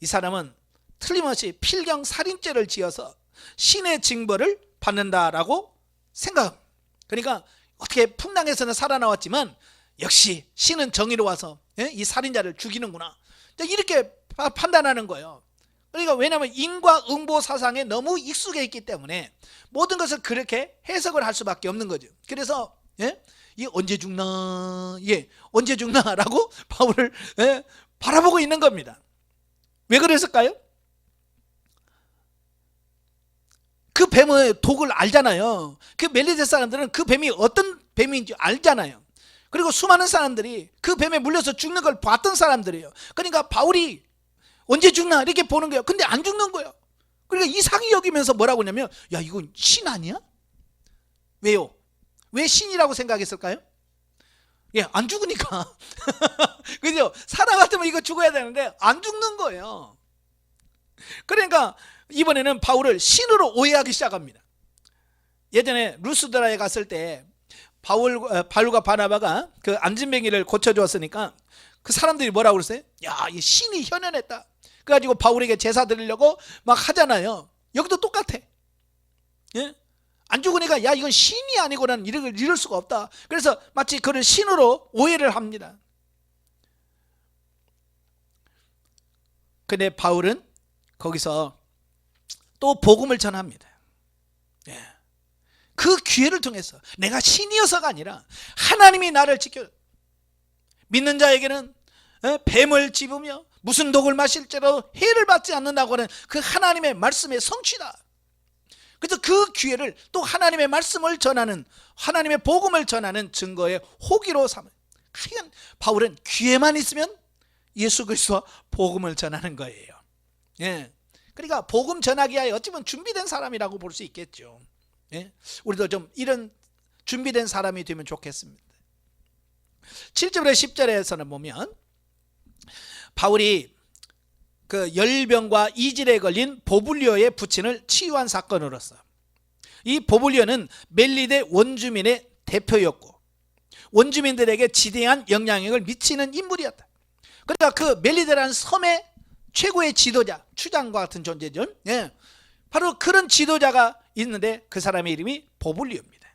이 사람은 틀림없이 필경 살인죄를 지어서 신의 징벌을 받는다라고 생각합니다. 그러니까 어떻게 풍랑에서는 살아나왔지만 역시 신은 정의로워서 이 살인자를 죽이는구나, 이렇게 판단하는 거예요. 그러니까 왜냐하면 인과응보 사상에 너무 익숙해 있기 때문에 모든 것을 그렇게 해석을 할 수밖에 없는 거죠. 그래서 이 언제 죽나, 언제 죽나라고 바울을 바라보고 있는 겁니다. 왜 그랬을까요? 그 뱀의 독을 알잖아요. 그 멜리데 사람들은 그 뱀이 어떤 뱀인지 알잖아요. 그리고 수많은 사람들이 그 뱀에 물려서 죽는 걸 봤던 사람들이에요. 그러니까 바울이 언제 죽나 이렇게 보는 거예요. 근데 안 죽는 거예요. 그러니까 이상히 여기면서 뭐라고 하냐면, 야, 이건 신 아니야? 왜요? 왜 신이라고 생각했을까요? 예, 안 죽으니까. 그죠? 사람 같으면 이거 죽어야 되는데 안 죽는 거예요. 그러니까 이번에는 바울을 신으로 오해하기 시작합니다. 예전에 루스드라에 갔을 때 바울과 바나바가 그 안진뱅이를 고쳐주었으니까 그 사람들이 뭐라고 그랬어요? 야, 이 신이 현현했다. 그래가지고 바울에게 제사 드리려고 막 하잖아요. 여기도 똑같아. 예? 안 죽으니까 야, 이건 신이 아니고는 이럴 수가 없다. 그래서 마치 그를 신으로 오해를 합니다. 근데 바울은 거기서 또 복음을 전합니다. 예. 그 기회를 통해서 내가 신이어서가 아니라 하나님이 나를 지켜, 믿는 자에게는 뱀을 집으며 무슨 독을 마실지라도 해를 받지 않는다고 하는 그 하나님의 말씀의 성취다. 그래서 그 기회를 또 하나님의 말씀을 전하는, 하나님의 복음을 전하는 증거의 호기로 삼은, 하여간 바울은 기회만 있으면 예수 그리스도와 복음을 전하는 거예요. 예. 그러니까 복음 전하기에 어찌보면 준비된 사람이라고 볼 수 있겠죠. 예. 우리도 좀 이런 준비된 사람이 되면 좋겠습니다. 7절에 10절에서는 보면 바울이 그 열병과 이질에 걸린 보블리오의 부친을 치유한 사건으로서, 이 보블리오는 멜리데 원주민의 대표였고 원주민들에게 지대한 영향력을 미치는 인물이었다. 그러니까 그 멜리데라는 섬의 최고의 지도자, 추장과 같은 존재죠. 예. 바로 그런 지도자가 있는데 그 사람의 이름이 보블리오입니다.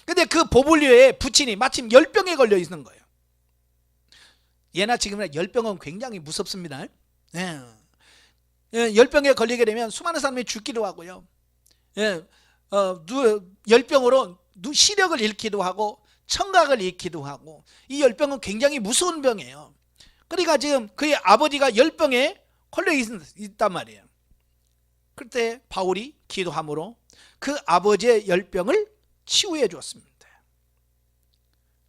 근데 그 보블리오의 부친이 마침 열병에 걸려 있는 거예요. 예나 지금이나 열병은 굉장히 무섭습니다. 예. 예, 열병에 걸리게 되면 수많은 사람이 죽기도 하고요. 예, 열병으로 시력을 잃기도 하고 청각을 잃기도 하고, 이 열병은 굉장히 무서운 병이에요. 그러니까 지금 그의 아버지가 열병에 걸려 있단 말이에요. 그때 바울이 기도함으로 그 아버지의 열병을 치유해 주었습니다.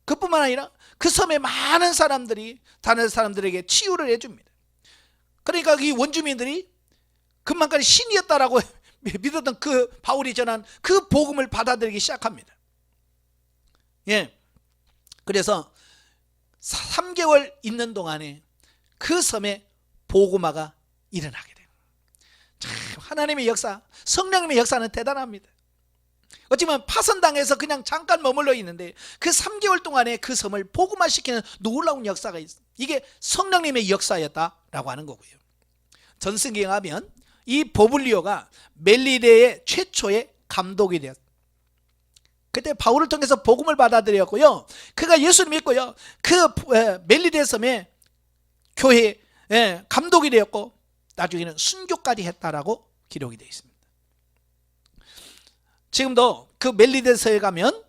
그뿐만 아니라 그 섬의 많은 사람들이 다른 사람들에게 치유를 해줍니다. 그러니까 이 원주민들이 그만까지 신이었다라고 믿었던 그 바울이 전한 그 복음을 받아들이기 시작합니다. 예. 그래서 3개월 있는 동안에 그 섬에 복음화가 일어나게 돼요. 참 하나님의 역사, 성령님의 역사는 대단합니다. 어찌보면 파선당해서 그냥 잠깐 머물러 있는데 그 3개월 동안에 그 섬을 복음화시키는 놀라운 역사가 있어요. 이게 성령님의 역사였다라고 하는 거고요. 전승기에 가면 이 보블리오가 멜리데의 최초의 감독이 되었어요. 그때 바울을 통해서 복음을 받아들였고요. 그가 예수를 믿고요. 그 멜리데 섬의 교회 감독이 되었고 나중에는 순교까지 했다라고 기록이 되어 있습니다. 지금도 그 멜리데서에 가면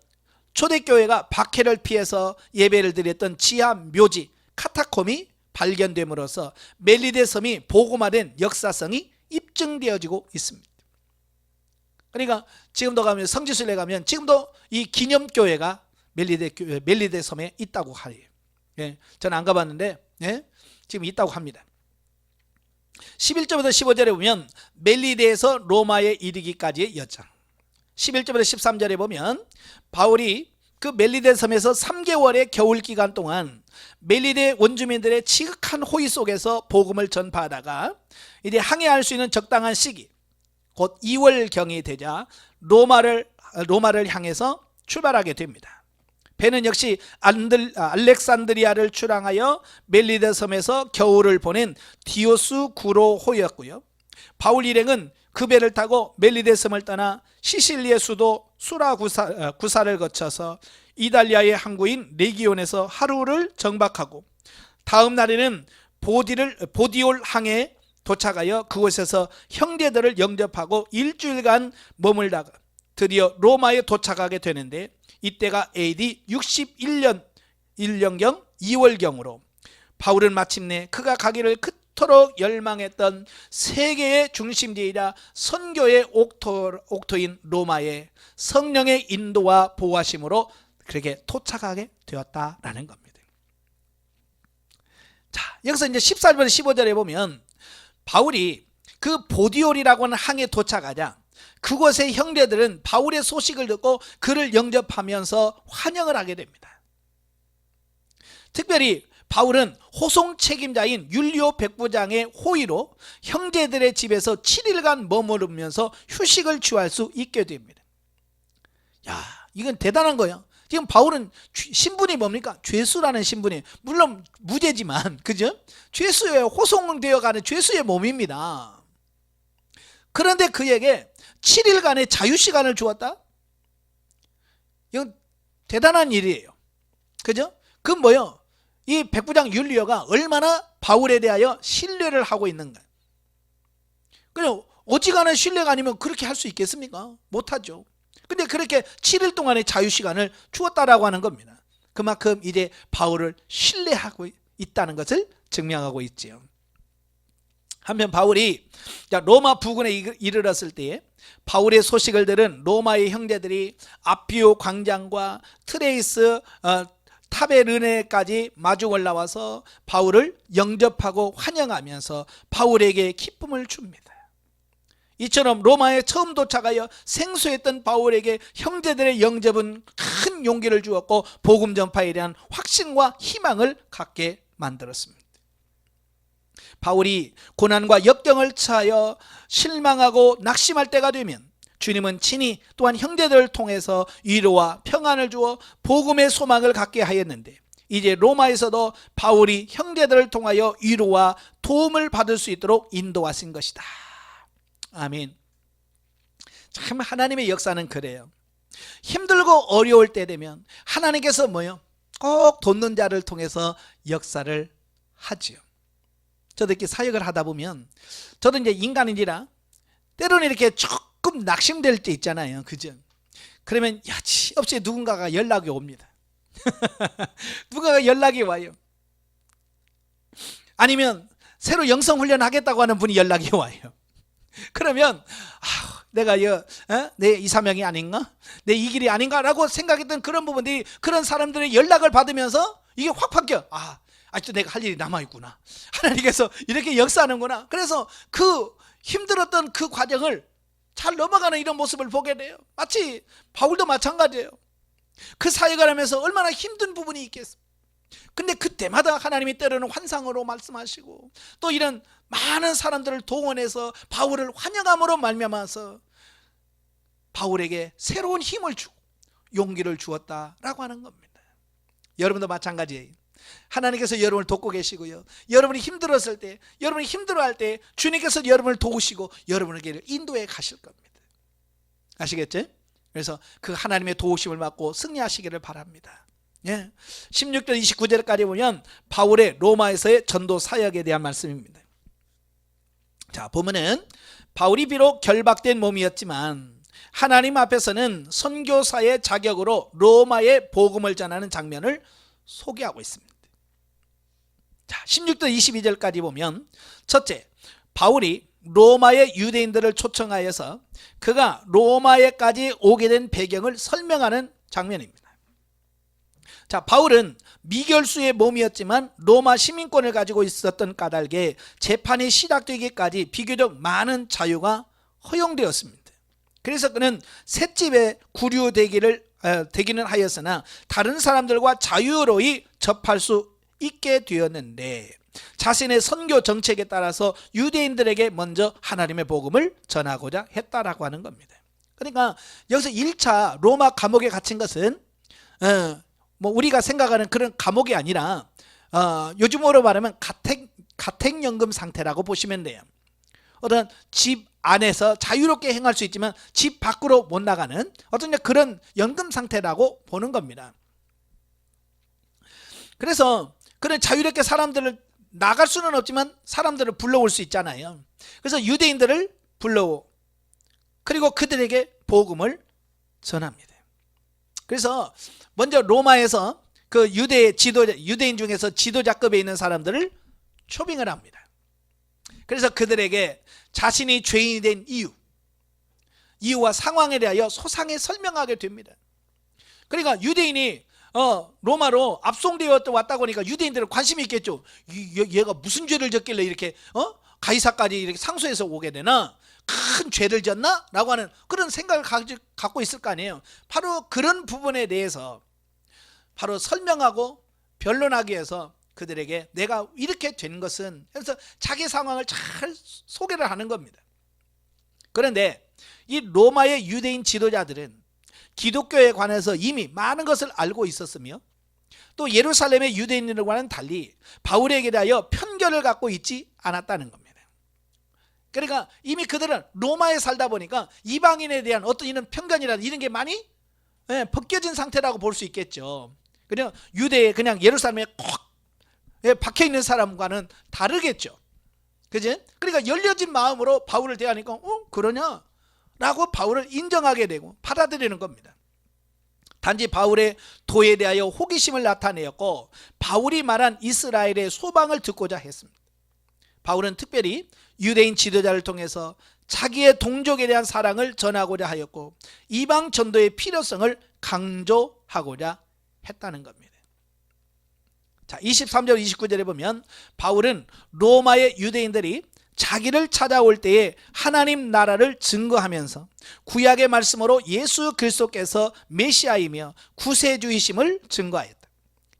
초대교회가 박해를 피해서 예배를 드렸던 지하 묘지 카타콤이 발견됨으로써 멜리데 섬이 복음화된 역사성이 입증되어지고 있습니다. 그러니까 지금도 가면 성지순례 가면 지금도 이 기념교회가 멜리데 섬에 있다고 하래요. 예, 저는 안 가봤는데 지금 있다고 합니다. 11절부터 15절에 보면 멜리데에서 로마에 이르기까지의 여정, 11절부터 13절에 보면 바울이 그 멜리데 섬에서 3개월의 겨울 기간 동안 멜리데 원주민들의 지극한 호의 속에서 복음을 전파하다가 이제 항해할 수 있는 적당한 시기, 곧 2월경이 되자 로마를 향해서 출발하게 됩니다. 배는 역시 알렉산드리아를 출항하여 멜리데 섬에서 겨울을 보낸 디오스 구로호였고요. 바울 일행은 그 배를 타고 멜리데 섬을 떠나 시실리의 수도 수라구사를 거쳐서 이탈리아의 항구인 레기온에서 하루를 정박하고 다음 날에는 보디올 항에 도착하여 그곳에서 형제들을 영접하고 일주일간 머물다가 드디어 로마에 도착하게 되는데, 이때가 AD 61년경 2월경으로 바울은 마침내 그가 가기를 그토록 열망했던 세계의 중심지이자 선교의 옥토인 로마에 성령의 인도와 보호하심으로 그렇게 도착하게 되었다라는 겁니다. 자, 여기서 이제 14절 15절에 보면 바울이 그 보디올이라고 하는 항에 도착하자 그곳의 형제들은 바울의 소식을 듣고 그를 영접하면서 환영을 하게 됩니다. 특별히 바울은 호송 책임자인 율리오 백부장의 호의로 형제들의 집에서 7일간 머무르면서 휴식을 취할 수 있게 됩니다. 야, 이건 대단한 거예요. 지금 바울은 신분이 뭡니까? 죄수라는 신분이, 물론 무죄지만, 그죠? 죄수에 호송되어 가는 죄수의 몸입니다. 그런데 그에게 7일간의 자유시간을 주었다? 이건 대단한 일이에요. 그죠? 그 뭐요? 이 백부장 율리오가 얼마나 바울에 대하여 신뢰를 하고 있는가. 그냥 어지간한 신뢰가 아니면 그렇게 할 수 있겠습니까? 못하죠. 근데 그렇게 7일 동안의 자유시간을 주었다라고 하는 겁니다. 그만큼 이제 바울을 신뢰하고 있다는 것을 증명하고 있지요. 한편 바울이 로마 부근에 이르렀을 때에 바울의 소식을 들은 로마의 형제들이 아피오 광장과 트레이스 타베르네까지 마주 올라와서 바울을 영접하고 환영하면서 바울에게 기쁨을 줍니다. 이처럼 로마에 처음 도착하여 생소했던 바울에게 형제들의 영접은 큰 용기를 주었고 복음 전파에 대한 확신과 희망을 갖게 만들었습니다. 바울이 고난과 역경을 처하여 실망하고 낙심할 때가 되면 주님은 친히 또한 형제들을 통해서 위로와 평안을 주어 복음의 소망을 갖게 하였는데 이제 로마에서도 바울이 형제들을 통하여 위로와 도움을 받을 수 있도록 인도하신 것이다. 아멘. 참 하나님의 역사는 그래요. 힘들고 어려울 때 되면 하나님께서 뭐요? 꼭 돕는 자를 통해서 역사를 하지요. 저도 이렇게 사역을 하다 보면 저도 이제 인간인지라 때로는 이렇게 조금 낙심될 때 있잖아요. 그죠? 그러면 야치 없이 누군가가 연락이 옵니다. 누군가가 연락이 와요. 아니면 새로 영성훈련 하겠다고 하는 분이 연락이 와요. 그러면 내가 내 이사명이 아닌가? 내 이 길이 아닌가라고 생각했던 그런 부분들이 그런 사람들의 연락을 받으면서 이게 확 바뀌어. 아직도 내가 할 일이 남아있구나. 하나님께서 이렇게 역사하는구나. 그래서 그 힘들었던 그 과정을 잘 넘어가는 이런 모습을 보게 돼요. 마치 바울도 마찬가지예요. 그 사역을 하면서 얼마나 힘든 부분이 있겠어. 근데 그때마다 하나님이 때로는 환상으로 말씀하시고 또 이런 많은 사람들을 동원해서 바울을 환영함으로 말미암아서 바울에게 새로운 힘을 주고 용기를 주었다라고 하는 겁니다. 여러분도 마찬가지예요. 하나님께서 여러분을 돕고 계시고요. 여러분이 힘들었을 때, 여러분이 힘들어할 때 주님께서 여러분을 도우시고 여러분에게 인도해 가실 겁니다. 아시겠죠? 그래서 그 하나님의 도우심을 받고 승리하시기를 바랍니다. 16절 29절까지 보면 바울의 로마에서의 전도 사역에 대한 말씀입니다. 자, 보면은 바울이 비록 결박된 몸이었지만 하나님 앞에서는 선교사의 자격으로 로마의 복음을 전하는 장면을 소개하고 있습니다. 자, 16절 22절까지 보면 첫째, 바울이 로마의 유대인들을 초청하여서 그가 로마에까지 오게 된 배경을 설명하는 장면입니다. 자, 바울은 미결수의 몸이었지만 로마 시민권을 가지고 있었던 까닭에 재판이 시작되기까지 비교적 많은 자유가 허용되었습니다. 그래서 그는 셋집에 구류되기는 하였으나 다른 사람들과 자유로이 접할 수 있게 되었는데 자신의 선교 정책에 따라서 유대인들에게 먼저 하나님의 복음을 전하고자 했다라고 하는 겁니다. 그러니까 여기서 1차 로마 감옥에 갇힌 것은 우리가 생각하는 그런 감옥이 아니라 요즘으로 말하면 가택연금 상태라고 보시면 돼요. 어떤 집 안에서 자유롭게 행할 수 있지만 집 밖으로 못 나가는 어떤 그런 연금 상태라고 보는 겁니다. 그래서 그런 자유롭게 사람들을 나갈 수는 없지만 사람들을 불러올 수 있잖아요. 그래서 유대인들을 불러오. 그리고 그들에게 복음을 전합니다. 그래서 먼저 로마에서 그 유대인 중에서 지도자급에 있는 사람들을 초빙을 합니다. 그래서 그들에게 자신이 죄인이 된 이유와 상황에 대하여 소상히 설명하게 됩니다. 그러니까 유대인이 로마로 압송되어 왔다고 하니까 유대인들은 관심이 있겠죠. 얘가 무슨 죄를 졌길래 이렇게 가이사까지 이렇게 상소해서 오게 되나? 큰 죄를 졌나? 라고 하는 그런 생각을 갖고 있을 거 아니에요. 바로 그런 부분에 대해서 바로 설명하고 변론하기 위해서 그들에게 내가 이렇게 된 것은, 그래서 자기 상황을 잘 소개를 하는 겁니다. 그런데 이 로마의 유대인 지도자들은 기독교에 관해서 이미 많은 것을 알고 있었으며 또 예루살렘의 유대인들과는 달리 바울에게 대하여 편견을 갖고 있지 않았다는 겁니다. 그러니까 이미 그들은 로마에 살다 보니까 이방인에 대한 어떤 이런 편견이라든 이런 게 많이 벗겨진 상태라고 볼 수 있겠죠. 그냥 유대에 그냥 예루살렘에 콕 박혀 있는 사람과는 다르겠죠. 그지? 그러니까 열려진 마음으로 바울을 대하니까 그러냐? 라고 바울을 인정하게 되고 받아들이는 겁니다. 단지 바울의 도에 대하여 호기심을 나타내었고 바울이 말한 이스라엘의 소방을 듣고자 했습니다. 바울은 특별히 유대인 지도자를 통해서 자기의 동족에 대한 사랑을 전하고자 하였고 이방 전도의 필요성을 강조하고자 했다는 겁니다. 자, 23절 29절에 보면 바울은 로마의 유대인들이 자기를 찾아올 때에 하나님 나라를 증거하면서 구약의 말씀으로 예수 그리스도께서 메시아이며 구세주이심을 증거하였다.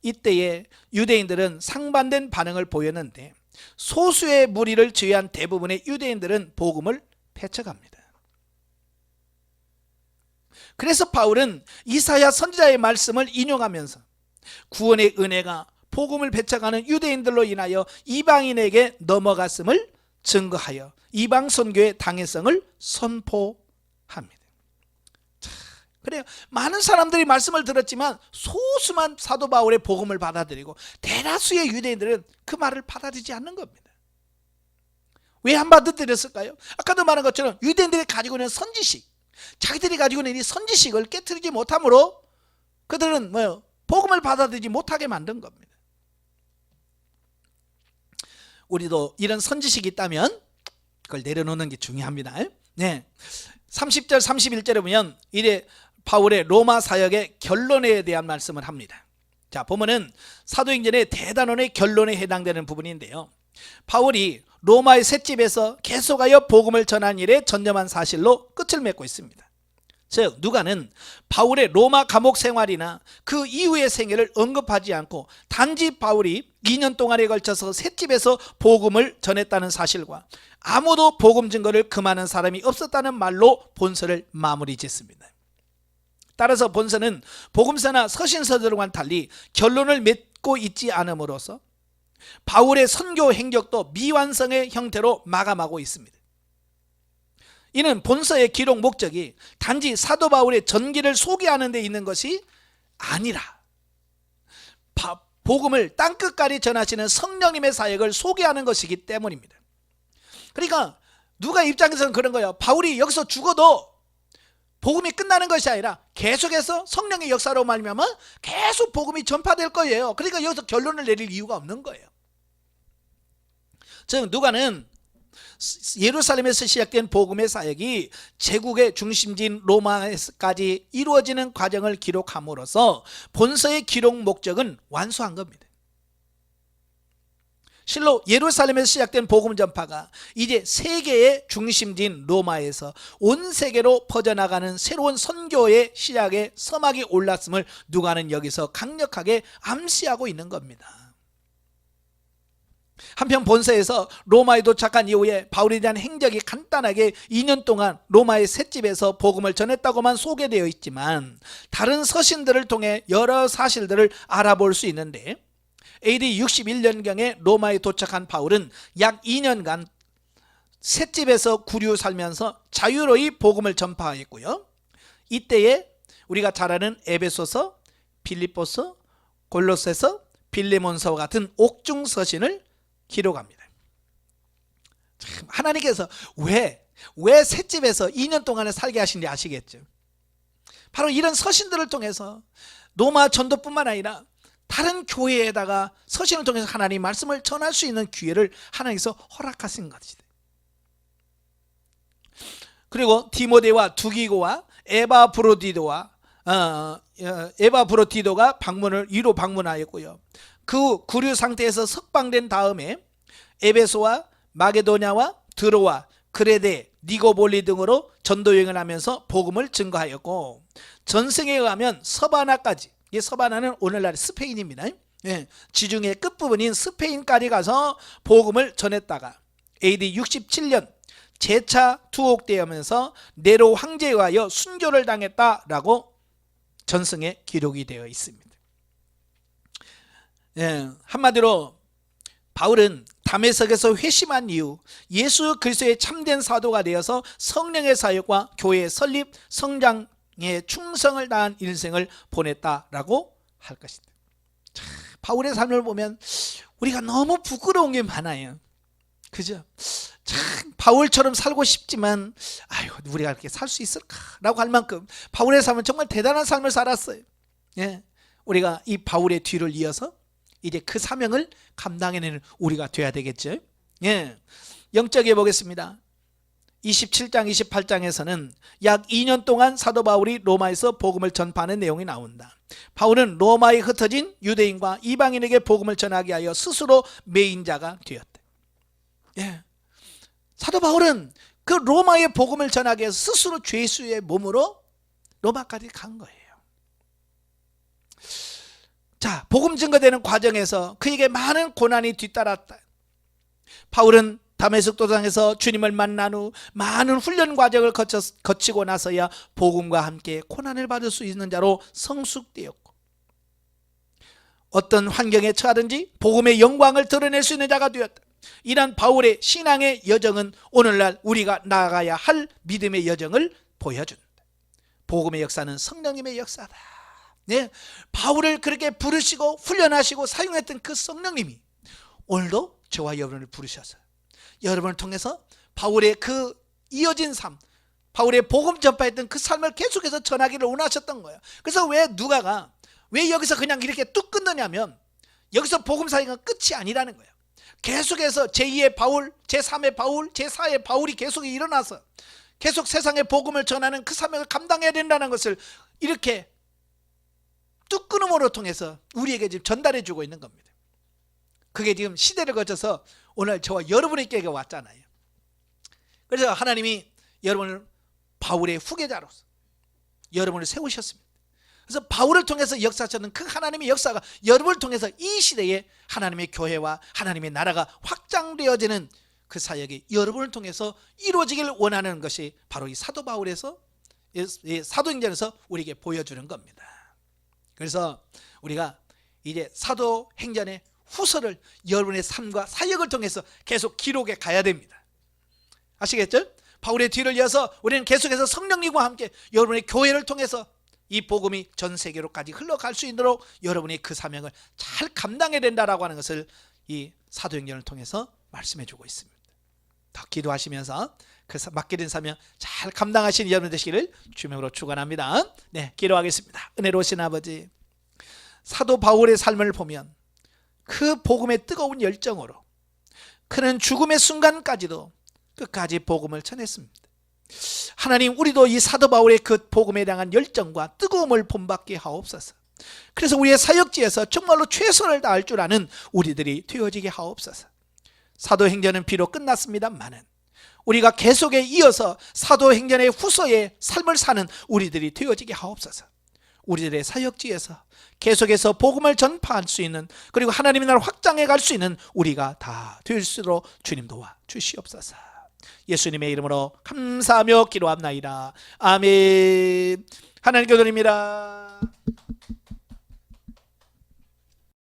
이때에 유대인들은 상반된 반응을 보였는데 소수의 무리를 제외한 대부분의 유대인들은 복음을 배척합니다. 그래서 바울은 이사야 선지자의 말씀을 인용하면서 구원의 은혜가 복음을 배척하는 유대인들로 인하여 이방인에게 넘어갔음을 증거하여 이방 선교의 당위성을 선포합니다. 자, 그래요. 많은 사람들이 말씀을 들었지만 소수만 사도 바울의 복음을 받아들이고 대다수의 유대인들은 그 말을 받아들이지 않는 겁니다. 왜 안 받아들였을까요? 아까도 말한 것처럼 유대인들이 가지고 있는 선지식, 자기들이 가지고 있는 이 선지식을 깨트리지 못함으로 그들은 복음을 받아들이지 못하게 만든 겁니다. 우리도 이런 선지식이 있다면 그걸 내려놓는 게 중요합니다. 네. 30절 31절에 보면 이래 바울의 로마 사역의 결론에 대한 말씀을 합니다. 자, 보면은 사도행전의 대단원의 결론에 해당되는 부분인데요. 바울이 로마의 셋집에서 계속하여 복음을 전한 일에 전념한 사실로 끝을 맺고 있습니다. 즉 누가는 바울의 로마 감옥 생활이나 그 이후의 생애를 언급하지 않고 단지 바울이 2년 동안에 걸쳐서 셋집에서 복음을 전했다는 사실과 아무도 복음 증거를 금하는 사람이 없었다는 말로 본서를 마무리 짓습니다. 따라서 본서는 복음서나 서신서들과는 달리 결론을 맺고 있지 않음으로써 바울의 선교 행적도 미완성의 형태로 마감하고 있습니다. 이는 본서의 기록 목적이 단지 사도 바울의 전기를 소개하는 데 있는 것이 아니라 복음을 땅끝까지 전하시는 성령님의 사역을 소개하는 것이기 때문입니다. 그러니까 누가 입장에서는 그런 거예요. 바울이 여기서 죽어도 복음이 끝나는 것이 아니라 계속해서 성령의 역사로 말미암아 계속 복음이 전파될 거예요. 그러니까 여기서 결론을 내릴 이유가 없는 거예요. 즉 누가는 예루살렘에서 시작된 복음의 사역이 제국의 중심지인 로마까지 이루어지는 과정을 기록함으로써 본서의 기록 목적은 완수한 겁니다. 실로 예루살렘에서 시작된 복음 전파가 이제 세계의 중심지인 로마에서 온 세계로 퍼져나가는 새로운 선교의 시작에 서막이 올랐음을 누가는 여기서 강력하게 암시하고 있는 겁니다. 한편 본서에서 로마에 도착한 이후에 바울에 대한 행적이 간단하게 2년 동안 로마의 셋집에서 복음을 전했다고만 소개되어 있지만 다른 서신들을 통해 여러 사실들을 알아볼 수 있는데 AD 61년경에 로마에 도착한 바울은 약 2년간 셋집에서 구류 살면서 자유로이 복음을 전파했고요. 이때에 우리가 잘 아는 에베소서, 빌립보서, 골로새서, 빌레몬서와 같은 옥중 서신을 기록합니다. 참 하나님께서 왜 셋집에서 2년 동안에 살게 하신지 아시겠죠? 바로 이런 서신들을 통해서 로마 전도뿐만 아니라 다른 교회에다가 서신을 통해서 하나님 말씀을 전할 수 있는 기회를 하나님께서 허락하신 것이다. 그리고 디모데와 두기고와 에바브로디도가 위로 방문하였고요. 그 구류 상태에서 석방된 다음에 에베소와 마게도냐와 드로와 그레데, 니고볼리 등으로 전도 여행을 하면서 복음을 증거하였고, 전승에 의하면 서바나까지, 이 서바나는 오늘날 스페인입니다. 지중해 끝부분인 스페인까지 가서 복음을 전했다가 AD 67년 재차 투옥되면서 네로 황제에 의하여 순교를 당했다라고 전승에 기록이 되어 있습니다. 한마디로 바울은 다메섹에서 회심한 이후 예수 그리스도의 참된 사도가 되어서 성령의 사역과 교회의 설립, 성장에 충성을 다한 인생을 보냈다라고 할 것입니다. 바울의 삶을 보면 우리가 너무 부끄러운 게 많아요. 그죠? 참 바울처럼 살고 싶지만 우리가 이렇게 살 수 있을까라고 할 만큼 바울의 삶은 정말 대단한 삶을 살았어요. 우리가 이 바울의 뒤를 이어서 이제 그 사명을 감당해내는 우리가 돼야 되겠죠. 영적에 보겠습니다. 27장 28장에서는 약 2년 동안 사도 바울이 로마에서 복음을 전파하는 내용이 나온다. 바울은 로마에 흩어진 유대인과 이방인에게 복음을 전하게 하여 스스로 메인자가 되었다. 사도 바울은 그 로마의 복음을 전하기 위해서 스스로 죄수의 몸으로 로마까지 간 거예요. 자, 복음 증거되는 과정에서 그에게 많은 고난이 뒤따랐다. 바울은 다메섹 도상에서 주님을 만난 후 많은 훈련 과정을 거치고 나서야 복음과 함께 고난을 받을 수 있는 자로 성숙되었고, 어떤 환경에 처하든지 복음의 영광을 드러낼 수 있는 자가 되었다. 이런 바울의 신앙의 여정은 오늘날 우리가 나아가야 할 믿음의 여정을 보여준다. 복음의 역사는 성령님의 역사다. 바울을 그렇게 부르시고 훈련하시고 사용했던 그 성령님이 오늘도 저와 여러분을 부르셔서 여러분을 통해서 바울의 그 이어진 삶, 바울의 복음 전파했던 그 삶을 계속해서 전하기를 원하셨던 거예요. 그래서 왜 여기서 그냥 이렇게 뚝 끊느냐면, 여기서 복음 사역은 끝이 아니라는 거예요. 계속해서 제2의 바울, 제3의 바울, 제4의 바울이 계속 일어나서 계속 세상의 복음을 전하는 그 사명을 감당해야 된다는 것을 이렇게 뚝 끊음으로 통해서 우리에게 지금 전달해 주고 있는 겁니다. 그게 지금 시대를 거쳐서 오늘 저와 여러분에게 왔잖아요. 그래서 하나님이 여러분을 바울의 후계자로서 여러분을 세우셨습니다. 그래서 바울을 통해서 역사하셨던 그 하나님의 역사가 여러분을 통해서 이 시대에 하나님의 교회와 하나님의 나라가 확장되어지는 그 사역이 여러분을 통해서 이루어지길 원하는 것이 바로 이 사도 바울에서, 이 사도행전에서 우리에게 보여주는 겁니다. 그래서 우리가 이제 사도행전의 후서를 여러분의 삶과 사역을 통해서 계속 기록해 가야 됩니다. 아시겠죠? 바울의 뒤를 이어서 우리는 계속해서 성령님과 함께 여러분의 교회를 통해서 이 복음이 전 세계로까지 흘러갈 수 있도록 여러분이 그 사명을 잘 감당해야 된다라고 하는 것을 이 사도행전을 통해서 말씀해 주고 있습니다. 더 기도하시면서 그 맡겨진 사명 잘 감당하시는 여러분 되시기를 주명으로 축원합니다. 기도하겠습니다. 은혜로우신 아버지, 사도 바울의 삶을 보면 그 복음의 뜨거운 열정으로 그는 죽음의 순간까지도 끝까지 복음을 전했습니다. 하나님, 우리도 이 사도 바울의 그 복음에 대한 열정과 뜨거움을 본받게 하옵소서. 그래서 우리의 사역지에서 정말로 최선을 다할 줄 아는 우리들이 되어지게 하옵소서. 사도행전은 비록 끝났습니다만은 우리가 계속에 이어서 사도행전의 후서의 삶을 사는 우리들이 되어지게 하옵소서. 우리들의 사역지에서 계속해서 복음을 전파할 수 있는, 그리고 하나님의 나라를 확장해 갈 수 있는 우리가 다 될 수 있도록 주님 도와 주시옵소서. 예수님의 이름으로 감사하며 기도합나이다. 아멘. 하나님 기도드립니다.